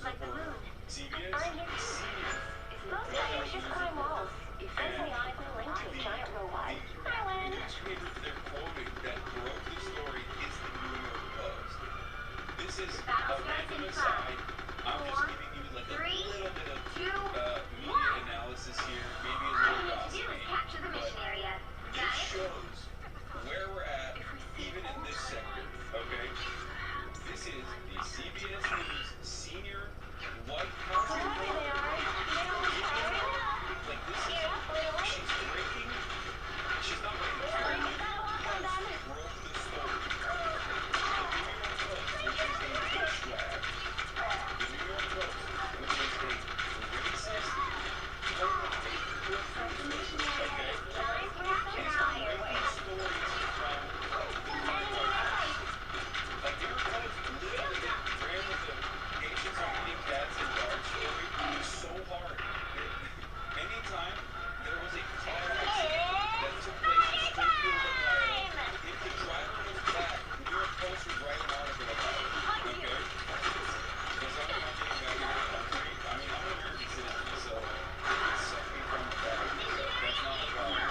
like the moon. CBS? I'm here too. Most players just climb walls. Essentially, I've been linked to a giant robot. Hi, Lynn. The newspaper they're quoting that broke the story is the New York Post. This is a random aside. I'm just giving you like a little bit of media analysis here, maybe a All little you need to do is gossiping, capture the but mission area. this Got it? shows where we're at, even in this sector, okay? This is the CBS News senior White House reporter. Like this is, she's breaking, she's not breaking, she broke the story. The New York Post, which is a push grab, the New York Post, which is a racist, total paperclip news, okay, is breaking stories from the White House. Like New York Post literally ran with the patients are eating cats and dogs story so hard. Anytime there was a car accident that took place in Springfield, Ohio, if the driver was black, the New York Post would write an article about it. Okay? Because I'm not getting back in the country. I mean, I'm an American citizen, so it's something from the back. That's not a problem.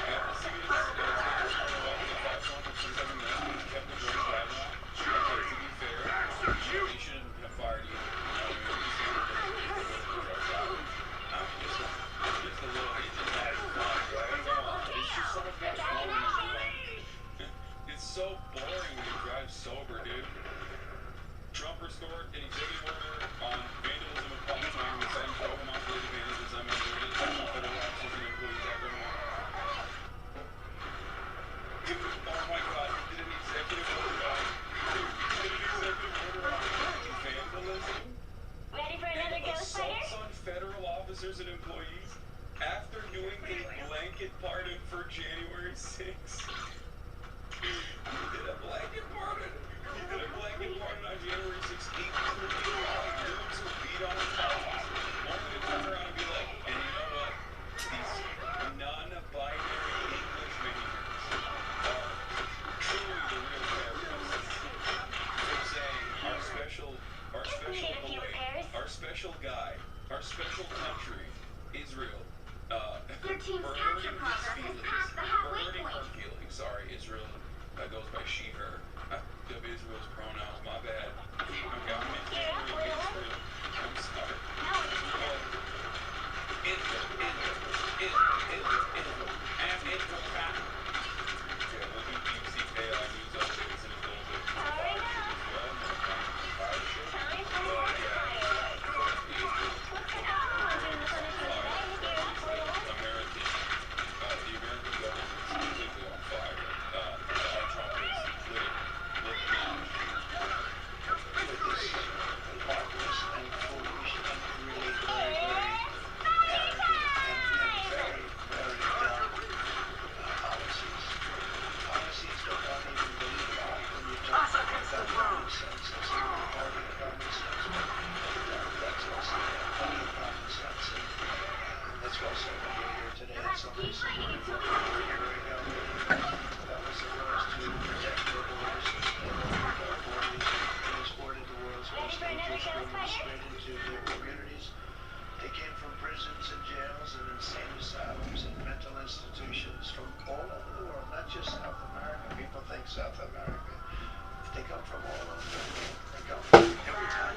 The CBS the Fox one for 7 minutes, which kept the George Kavanaugh. Okay, to be fair, they shouldn't have fired you. Just a little, it just has fun, right? Come on. It's just so much more fun when you're drunk. It's so boring when you drive sober, dude. Trump restored an executive order on vandalism of public monuments and drove them off with advantages. I'm going to do it. Federal officers and employees after them. Oh my God, he did an executive order on vandalism. Ready for another ghost fighter? Assaults on federal officers and employees after doing a blanket pardon for January 6th. He did a blanket pardon. He did a blanket pardon on January 6th. He dudes who beat on his house, only to turn around and be like, and you know what? These non-binary English majors are truly the real terrorists. They're saying our special guy, our special country, Israel, Your team's we're capture hurting progress his has feelings. passed the We're halfway hurting her point. feelings. Sorry, Israel. That goes by she, her. Of Israel's pronouns. My bad. Okay, I'm in favor of Israel. I'm sorry. Israel. And Israel back. Yeah, we'll do deep sea AI news updates in a little bit. Hurry up. Time for more fireworks. What's the problem in the punishment? The American government is completely on fire. Donald Trump is lit With this heartless and foolish and really very, very arrogant and very, very dumb policies. Policies that don't even believe when you talk about common sense. It's not a party of common sense. That's what's common sense. And that's why somebody here today had something similar to what we were hearing earlier. That was supposed to protect their borders and our borders transported the world's most dangerous criminals straight into their communities. They came from prisons and jails and insane asylums and mental institutions from all over the world, not just South America. People think South America. They come from all over the world. They come from every time.